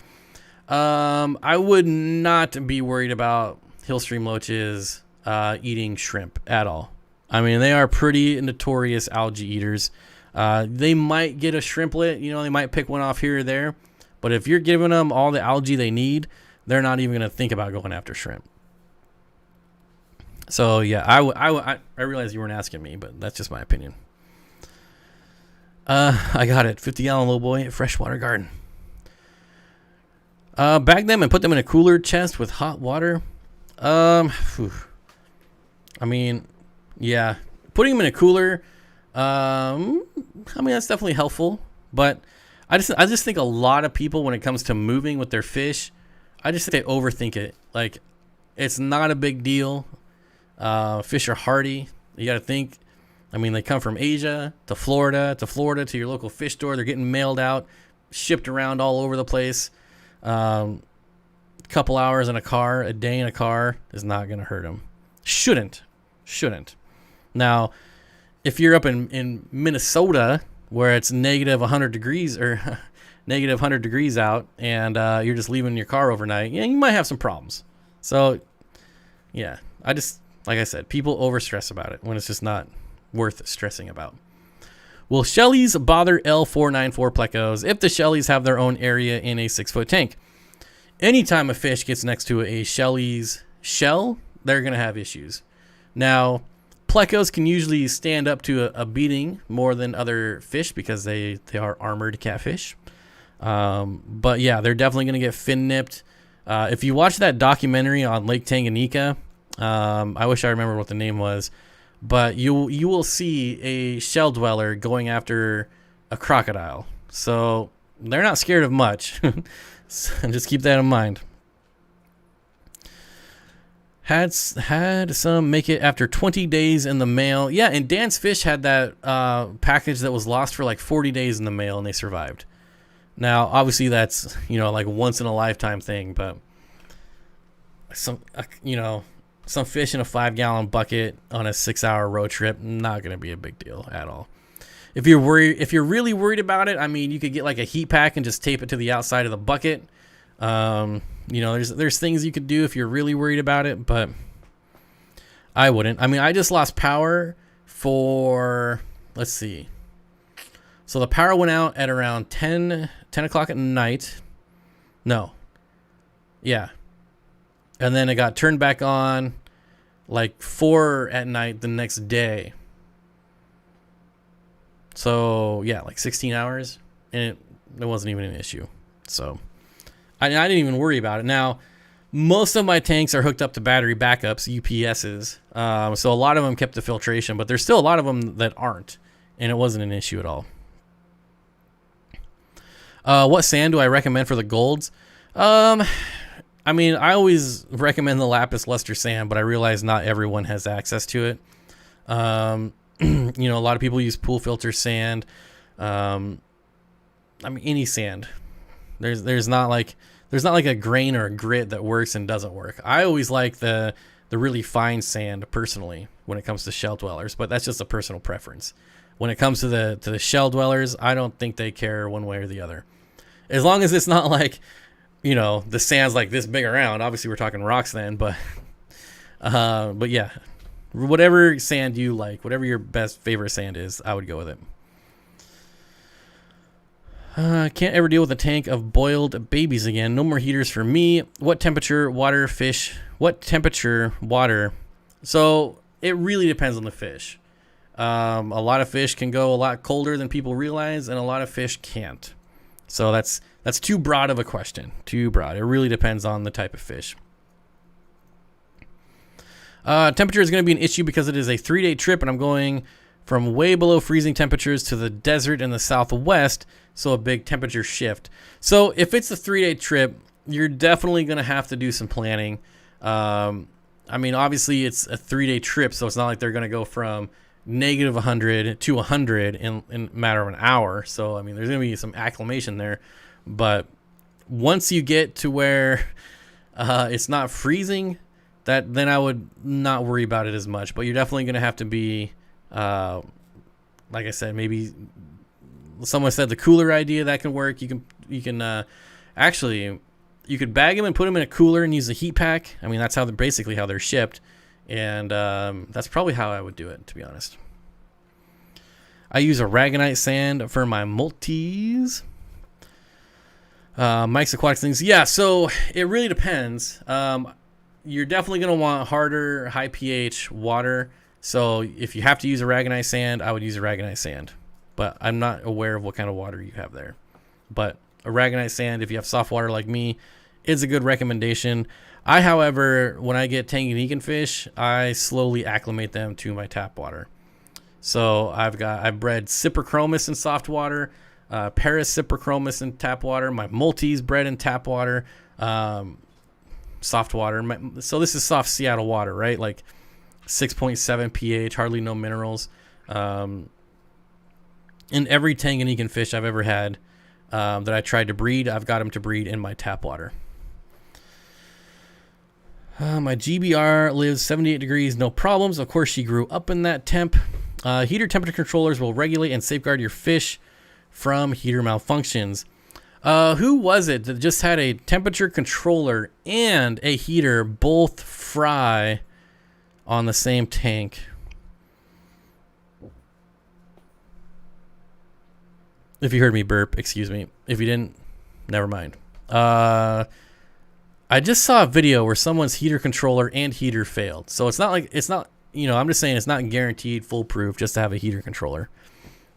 I would not be worried about hillstream loaches eating shrimp at all. I mean, they are pretty notorious algae eaters. They might get a shrimplet, you know, they might pick one off here or there. But if you're giving them all the algae they need, they're not even going to think about going after shrimp. So, yeah, I realize you weren't asking me, but that's just my opinion. I got it. 50-gallon low boy freshwater garden. Bag them and put them in a cooler chest with hot water. I mean, yeah, putting them in a cooler. I mean, that's definitely helpful, but I just think a lot of people, when it comes to moving with their fish, I just think they overthink it. Like, it's not a big deal. Fish are hardy. You got to think. I mean, they come from Asia to Florida to your local fish store. They're getting mailed out, shipped around all over the place. Couple hours in a car, a day in a car is not going to hurt them. Shouldn't. Now, if you're up in Minnesota where it's negative 100 degrees or negative 100 degrees out, and you're just leaving your car overnight, yeah, you might have some problems. So, yeah, like I said, people overstress about it when it's just not worth stressing about. Will Shelleys bother L494 plecos if the Shelleys have their own area in a 6-foot tank? Anytime a fish gets next to a Shelleys shell, they're going to have issues. Now, plecos can usually stand up to a beating more than other fish because they are armored catfish. But yeah, they're definitely going to get fin nipped. If you watch that documentary on Lake Tanganyika, I wish I remember what the name was, but you will see a shell dweller going after a crocodile. So they're not scared of much. So just keep that in mind. Had some make it after 20 days in the mail. Yeah, and Dan's Fish had that package that was lost for like 40 days in the mail, and they survived. Now, obviously, that's, you know, like once in a lifetime thing, but some fish in a 5-gallon bucket on a 6-hour road trip, not going to be a big deal at all. If you're really worried about it, I mean, you could get like a heat pack and just tape it to the outside of the bucket. You know, there's things you could do if you're really worried about it, but I wouldn't. I mean, I just lost power for, let's see. So the power went out at around 10 o'clock at night. No. Yeah. And then it got turned back on like 4 at night the next day. So, yeah, like 16 hours. And it wasn't even an issue. So, I didn't even worry about it. Now, most of my tanks are hooked up to battery backups, UPSs. So, a lot of them kept the filtration. But there's still a lot of them that aren't. And it wasn't an issue at all. What sand do I recommend for the golds? I mean, I always recommend the lapis luster sand, but I realize not everyone has access to it. You know, a lot of people use pool filter sand. I mean, any sand. There's not like a grain or a grit that works and doesn't work. I always like the the really fine sand personally when it comes to shell dwellers, but that's just a personal preference. When it comes to the shell dwellers, I don't think they care one way or the other. As long as it's not like, you know, the sand's like this big around. Obviously, we're talking rocks then, but yeah, whatever sand you like, whatever your best favorite sand is, I would go with it. Can't ever deal with a tank of boiled babies again. No more heaters for me. What temperature water fish? What temperature water? So it really depends on the fish. A lot of fish can go a lot colder than people realize, and a lot of fish can't. So that's too broad of a question. Too broad. It really depends on the type of fish. Temperature is going to be an issue because it is a 3-day trip, and I'm going from way below freezing temperatures to the desert in the southwest, so a big temperature shift. So if it's a 3-day trip, you're definitely going to have to do some planning. I mean, obviously it's a 3-day trip, so it's not like they're going to go from negative 100 to 100 in a matter of an hour. So, I mean, there's going to be some acclimation there. But once you get to where it's not freezing, then I would not worry about it as much. But you're definitely going to have to be, like I said, maybe someone said the cooler idea that can work. You can actually, you could bag them and put them in a cooler and use a heat pack. I mean, that's basically how they're shipped. And that's probably how I would do it, to be honest. I use aragonite sand for my multis. Mike's Aquatics things. Yeah, so it really depends. You're definitely going to want harder, high pH water. So if you have to use aragonite sand, I would use aragonite sand. But I'm not aware of what kind of water you have there. But aragonite sand, if you have soft water like me, is a good recommendation. I, however, when I get Tanganyikan fish, I slowly acclimate them to my tap water. So I've bred Cyprochromis in soft water, Paris Cyprochromis in tap water, my multis bred in tap water, soft water. So this is soft Seattle water, right? Like 6.7 pH, hardly no minerals. And every Tanganyikan fish I've ever had that I tried to breed, I've got them to breed in my tap water. My GBR lives 78 degrees, no problems. Of course, she grew up in that temp. Heater temperature controllers will regulate and safeguard your fish from heater malfunctions. Who was it that just had a temperature controller and a heater both fry on the same tank? If you heard me burp, excuse me. If you didn't, never mind. I just saw a video where someone's heater controller and heater failed. So it's not, you know, I'm just saying it's not guaranteed foolproof just to have a heater controller.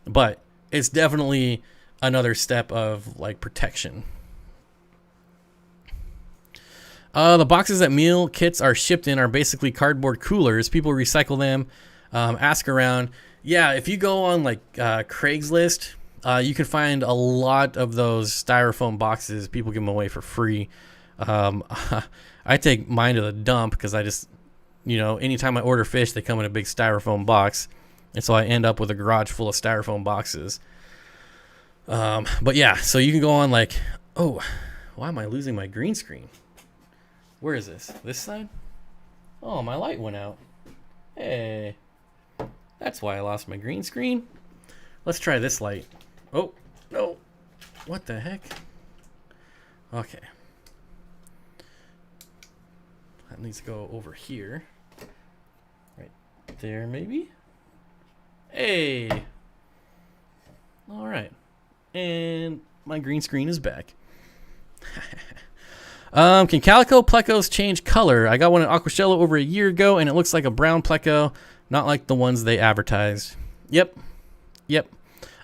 But it's definitely another step of like protection. The boxes that meal kits are shipped in are basically cardboard coolers. People recycle them, ask around. Yeah, if you go on like Craigslist, you can find a lot of those styrofoam boxes. People give them away for free. I take mine to the dump because I just, you know, anytime I order fish, they come in a big styrofoam box. And so I end up with a garage full of styrofoam boxes. But yeah, so you can go on like, oh, why am I losing my green screen? Where is this? This side? Oh, my light went out. Hey, that's why I lost my green screen. Let's try this light. Oh, no. What the heck? Okay. That needs to go over here. Right there, maybe? Hey! Alright. And my green screen is back. Can calico plecos change color? I got one in Aquashello over a year ago, and it looks like a brown pleco, not like the ones they advertised. Yep.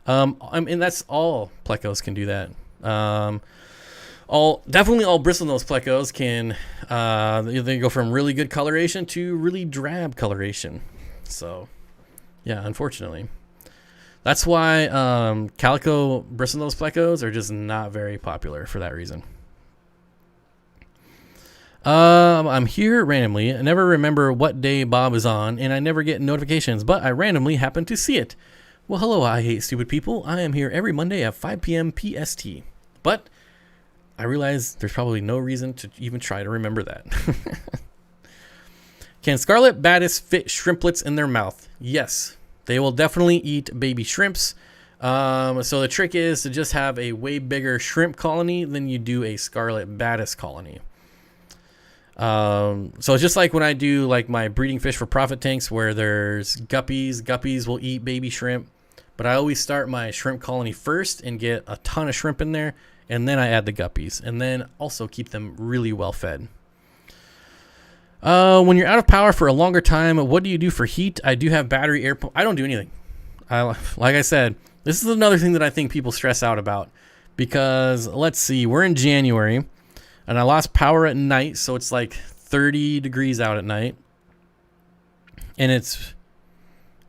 And that's all plecos can do that. Definitely all bristlenose plecos can they go from really good coloration to really drab coloration. So yeah, unfortunately, that's why calico bristlenose plecos are just not very popular for that reason. I'm here randomly. I never remember what day Bob is on, and I never get notifications, but I randomly happen to see it. Well, hello, I hate stupid people. I am here every Monday at 5 p.m. PST. But I realize there's probably no reason to even try to remember that. Can scarlet baddest fit shrimplets in their mouth? Yes, they will definitely eat baby shrimps. So the trick is to just have a way bigger shrimp colony than you do a scarlet baddest colony. So it's just like when I do like my breeding fish for profit tanks where there's guppies. Guppies will eat baby shrimp, but I always start my shrimp colony first and get a ton of shrimp in there, and then I add the guppies, and then also keep them really well fed. When you're out of power for a longer time, what do you do for heat? I do have battery air pump. I don't do anything. Like I said, this is another thing that I think people stress out about, because let's see, we're in January and I lost power at night. So it's like 30 degrees out at night, and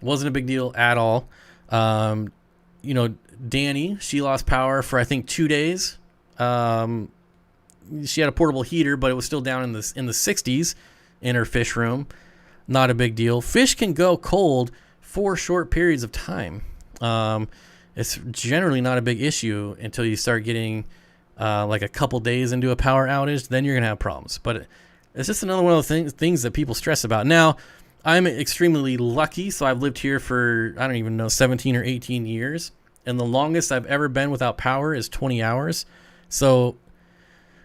wasn't a big deal at all. Danny, she lost power for, I think, 2 days. She had a portable heater, but it was still down in the 60s in her fish room. Not a big deal. Fish can go cold for short periods of time. It's generally not a big issue until you start getting like a couple days into a power outage. Then you're gonna have problems. But it's just another one of the things that people stress about. Now, I'm extremely lucky, so I've lived here for, I don't even know, 17 or 18 years, and the longest I've ever been without power is 20 hours. So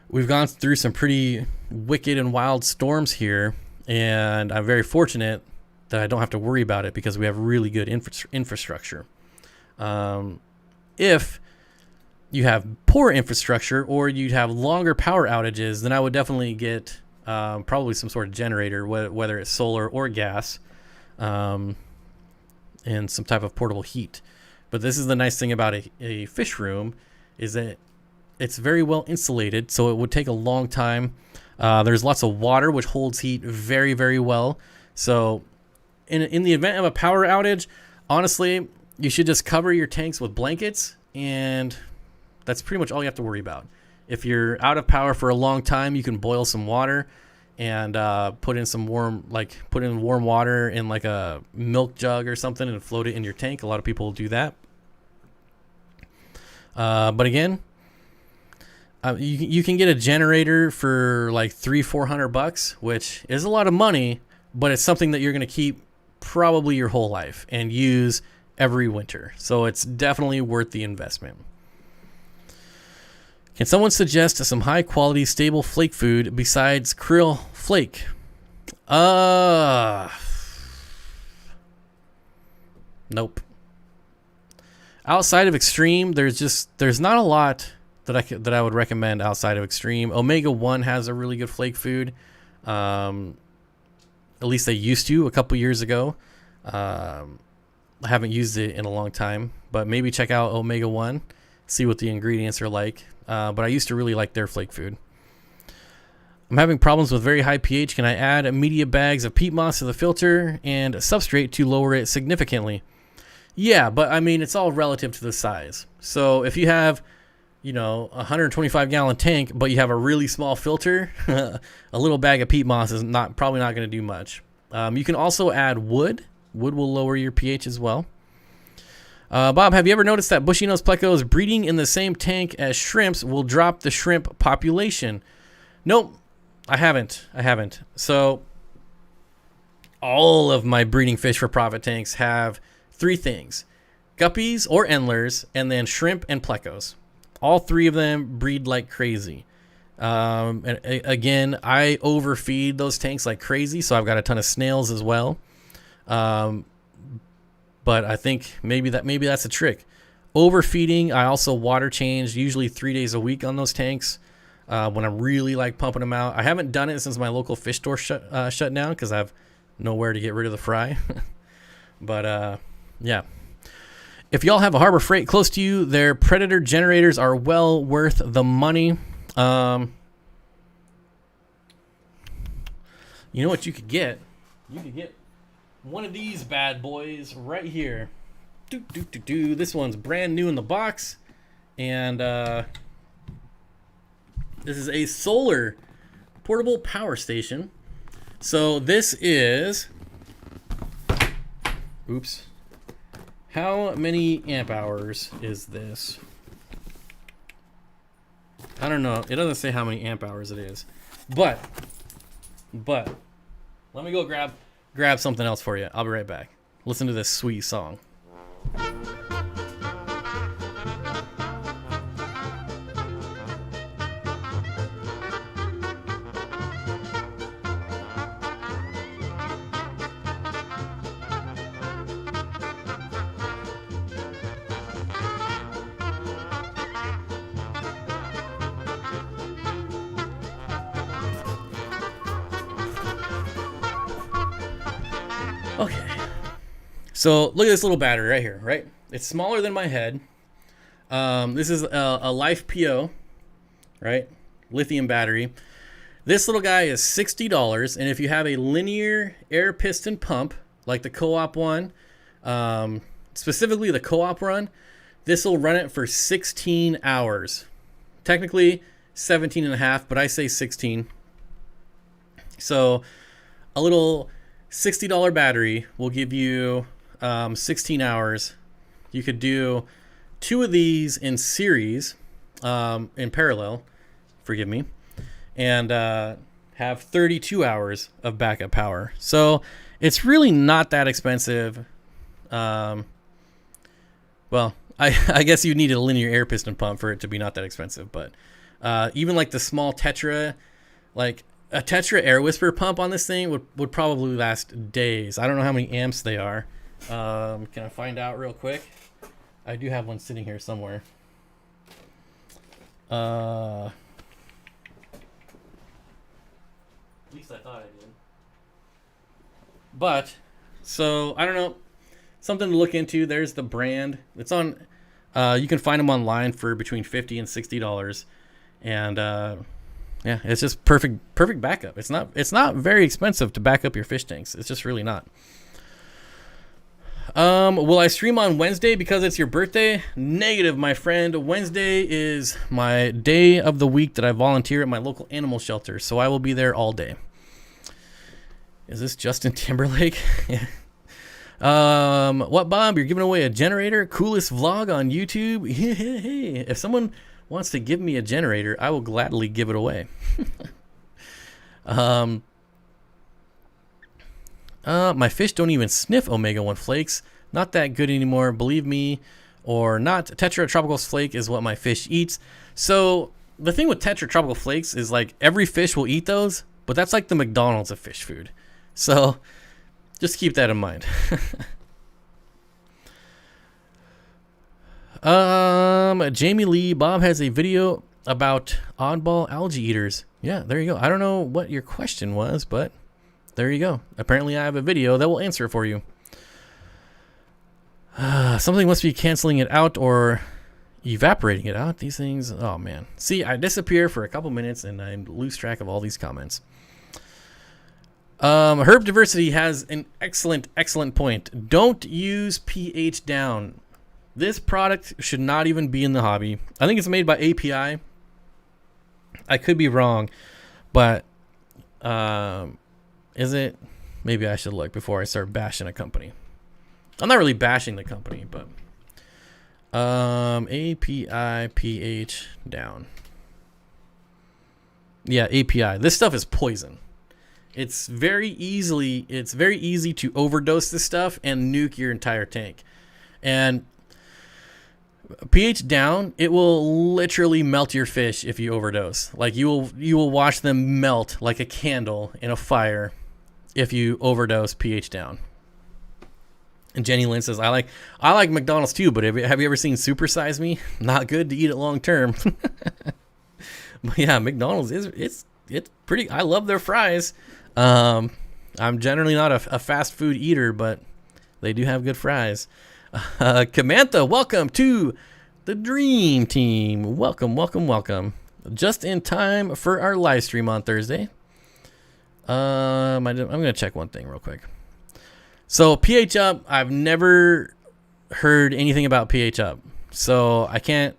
we've gone through some pretty wicked and wild storms here, and I'm very fortunate that I don't have to worry about it because we have really good infrastructure. If you have poor infrastructure or you'd have longer power outages, then I would definitely get probably some sort of generator, whether it's solar or gas, and some type of portable heat. But this is the nice thing about a fish room, is that it's very well insulated, so it would take a long time. There's lots of water, which holds heat very, very well. So in the event of a power outage, honestly, you should just cover your tanks with blankets, and that's pretty much all you have to worry about. If you're out of power for a long time, you can boil some water and put in warm water in like a milk jug or something and float it in your tank. A lot of people will do that. But again, you can get a generator for like $300-400, which is a lot of money, but it's something that you're going to keep probably your whole life and use every winter. So it's definitely worth the investment. Can someone suggest some high quality stable flake food besides krill flake? Nope. Outside of Extreme, there's not a lot that I would recommend outside of Extreme. Omega 1 has a really good flake food. At least they used to a couple years ago. I haven't used it in a long time, but maybe check out Omega 1, see what the ingredients are like. But I used to really like their flake food. I'm having problems with very high pH. Can I add media bags of peat moss to the filter and substrate to lower it significantly? Yeah, but I mean, it's all relative to the size. So if you have, a 125-gallon tank, but you have a really small filter, a little bag of peat moss is probably not going to do much. You can also add wood. Wood will lower your pH as well. Bob, have you ever noticed that bushy-nosed plecos breeding in the same tank as shrimps will drop the shrimp population? Nope, I haven't. So all of my breeding fish for profit tanks have three things: guppies or endlers, and then shrimp and plecos. All three of them breed like crazy. And again, I overfeed those tanks like crazy, so I've got a ton of snails as well. But I think maybe that's a trick. Overfeeding, I also water change usually 3 days a week on those tanks when I'm really like pumping them out. I haven't done it since my local fish store shut down because I have nowhere to get rid of the fry. But yeah. If y'all have a Harbor Freight close to you, their Predator generators are well worth the money. You know what you could get? You could get one of these bad boys right here. This one's brand new in the box. And this is a solar portable power station. So this is... Oops. How many amp hours is this? I don't know. It doesn't say how many amp hours it is. But Let me go grab something else for you. I'll be right back. Listen to this sweet song. Okay. So look at this little battery right here, right? It's smaller than my head. This is a Life PO, right? Lithium battery. This little guy is $60, and if you have a linear air piston pump, like the co-op one, specifically the co-op run, this will run it for 16 hours. Technically 17 and a half, but I say 16. So a little $60 battery will give you 16 hours. You could do 2 of these in series, in parallel, forgive me, and have 32 hours of backup power. So it's really not that expensive. Well, I guess you need a linear air piston pump for it to be not that expensive, but even like the small Tetra, like a Tetra Air Whisper pump on this thing would probably last days. I don't know how many amps they are. Can I find out real quick? I do have one sitting here somewhere. At least I thought I did. But, so, I don't know. Something to look into. There's the brand. It's on, you can find them online for between $50 and $60. And, yeah, it's just perfect backup. It's not very expensive to back up your fish tanks. It's just really not. Will I stream on Wednesday because it's your birthday? Negative, my friend. Wednesday is my day of the week that I volunteer at my local animal shelter, so I will be there all day. Is this Justin Timberlake? What, Bob? You're giving away a generator? Coolest vlog on YouTube? Hey, if someone wants to give me a generator, I will gladly give it away. My fish don't even sniff omega-1 flakes. Not that good anymore, believe me or not. Tetra Tropical Flake is what my fish eats. So the thing with Tetra Tropical Flakes is like every fish will eat those, but that's like the McDonald's of fish food. So just keep that in mind. Jamie Lee, Bob has a video about oddball algae eaters. Yeah, there you go. I don't know what your question was, but there you go. Apparently I have a video that will answer it for you. Something must be canceling it out or evaporating it out. These things, oh man. See, I disappear for a couple minutes and I lose track of all these comments. Herb Diversity has an excellent point. Don't use pH down. This product should not even be in the hobby. I think it's made by API. I could be wrong, but is it? Maybe I should look before I start bashing a company. I'm not really bashing the company, but API pH down. Yeah, API. This stuff is poison. It's very easy to overdose this stuff and nuke your entire tank. And pH down, it will literally melt your fish if you overdose. Like you will watch them melt like a candle in a fire if you overdose pH down. And Jenny Lynn says, I like McDonald's too, but have you ever seen Super Size Me? Not good to eat it long term. But yeah, McDonald's it's pretty. I love their fries. I'm generally not a fast food eater, but they do have good fries. Kamantha, welcome to the Dream Team. Welcome. Just in time for our live stream on Thursday. I'm gonna check one thing real quick. So pH up, I've never heard anything about pH up. So I can't.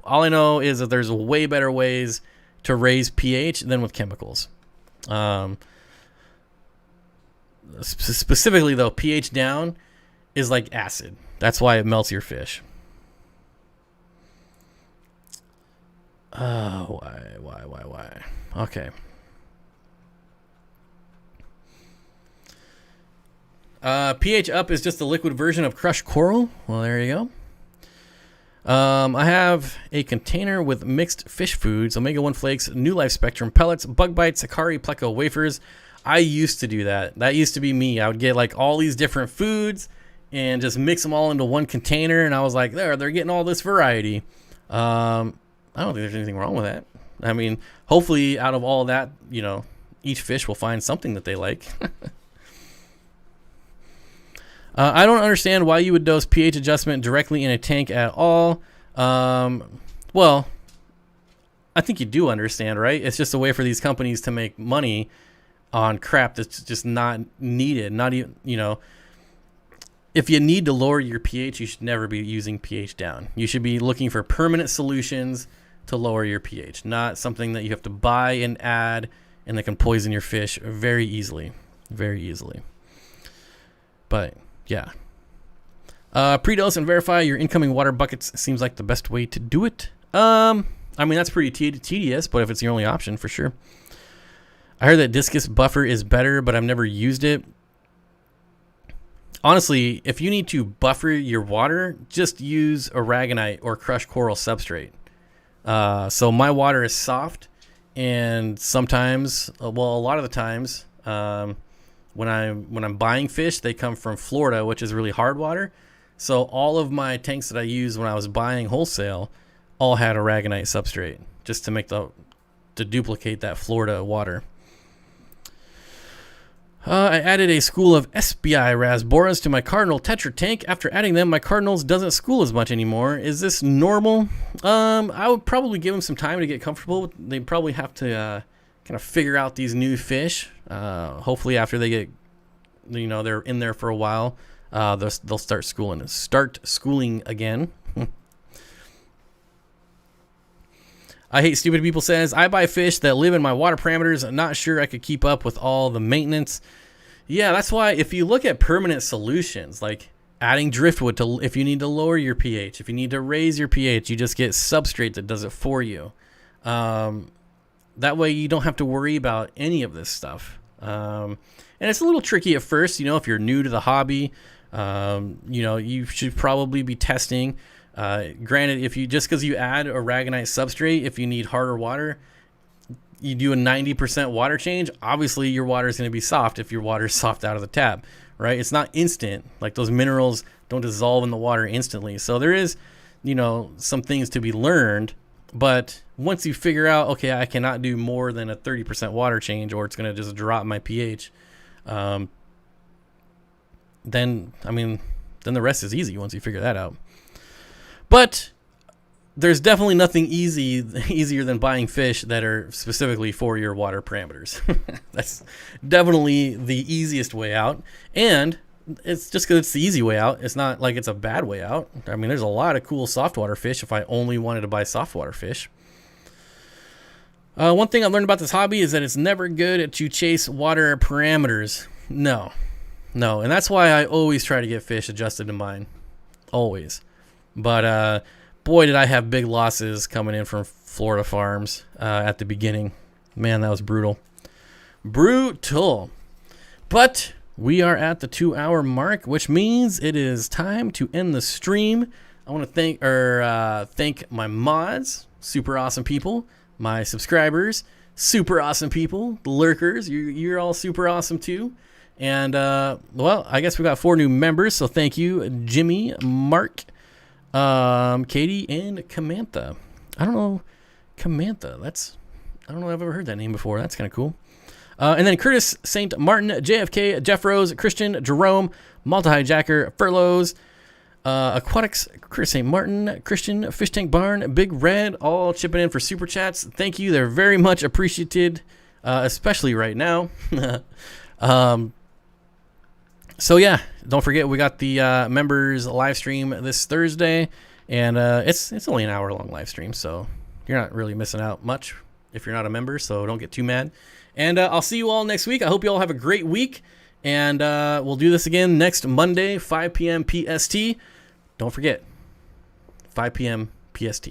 All I know is that there's way better ways to raise pH than with chemicals. Specifically though, pH down is like acid. That's why it melts your fish. Why? Okay. pH up is just the liquid version of crushed coral. Well, there you go. I have a container with mixed fish foods, omega-1 flakes, New Life Spectrum pellets, bug bites, Sakari Pleco wafers. I used to do that. That used to be me. I would get like all these different foods and just mix them all into one container. And I was like, they're getting all this variety. I don't think there's anything wrong with that. I mean, hopefully out of all that, you know, each fish will find something that they like. I don't understand why you would dose pH adjustment directly in a tank at all. Well, I think you do understand, right? It's just a way for these companies to make money on crap that's just not needed. Not even, you know, if you need to lower your pH, you should never be using pH down. You should be looking for permanent solutions to lower your pH, not something that you have to buy and add and that can poison your fish very easily. Very easily. But yeah. Pre-dose and verify your incoming water buckets seems like the best way to do it. I mean, that's pretty tedious, but if it's your only option, for sure. I heard that discus buffer is better, but I've never used it. Honestly, if you need to buffer your water, just use aragonite or crushed coral substrate. So my water is soft, and sometimes, well, a lot of the times, when I'm buying fish, they come from Florida, which is really hard water. So all of my tanks that I used when I was buying wholesale all had aragonite substrate, just to make to duplicate that Florida water. I added a school of SBI rasboras to my cardinal tetra tank. After adding them, my cardinals doesn't school as much anymore. Is this normal? I would probably give them some time to get comfortable. They probably have to kind of figure out these new fish. Hopefully after they get, you know, they're in there for a while, they'll start schooling again. I hate stupid people says, I buy fish that live in my water parameters. I'm not sure I could keep up with all the maintenance. Yeah, that's why if you look at permanent solutions, like adding driftwood to, if you need to lower your pH, if you need to raise your pH, you just get substrate that does it for you. That way you don't have to worry about any of this stuff. And it's a little tricky at first, you know, if you're new to the hobby, you know, you should probably be testing. Granted, if you just because you add aragonite substrate, if you need harder water, you do a 90% water change. Obviously, your water is going to be soft if your water is soft out of the tap, right? It's not instant. Like those minerals don't dissolve in the water instantly. So there is, you know, some things to be learned. But once you figure out, okay, I cannot do more than a 30% water change, or it's going to just drop my pH. Then the rest is easy once you figure that out. But there's definitely nothing easier than buying fish that are specifically for your water parameters. That's definitely the easiest way out. And it's just because it's the easy way out. It's not like it's a bad way out. I mean, there's a lot of cool softwater fish if I only wanted to buy softwater fish. One thing I've learned about this hobby is that it's never good to chase water parameters. No. And that's why I always try to get fish adjusted to mine. Always. But boy, did I have big losses coming in from Florida farms at the beginning. Man, that was brutal. But we are at the 2-hour mark, which means it is time to end the stream. I want to thank my mods, super awesome people, my subscribers, super awesome people, the lurkers, you're all super awesome too. And well, I guess we got 4 new members, so thank you, Jimmy, Mark, Katie, and Camantha. I don't know Camantha. I don't know if I've ever heard that name before. That's kind of cool. And then Curtis, St. Martin, JFK, Jeff Rose, Christian, Jerome, Malta Hijacker, Furloughs, Aquatics, Chris St. Martin, Christian, Fish Tank Barn, Big Red, all chipping in for super chats. Thank you. They're very much appreciated, especially right now. So yeah, don't forget we got the members live stream this Thursday, and it's only an hour-long live stream, so you're not really missing out much if you're not a member, so don't get too mad. And I'll see you all next week. I hope you all have a great week, and we'll do this again next Monday, 5 p.m. PST. Don't forget, 5 p.m. PST.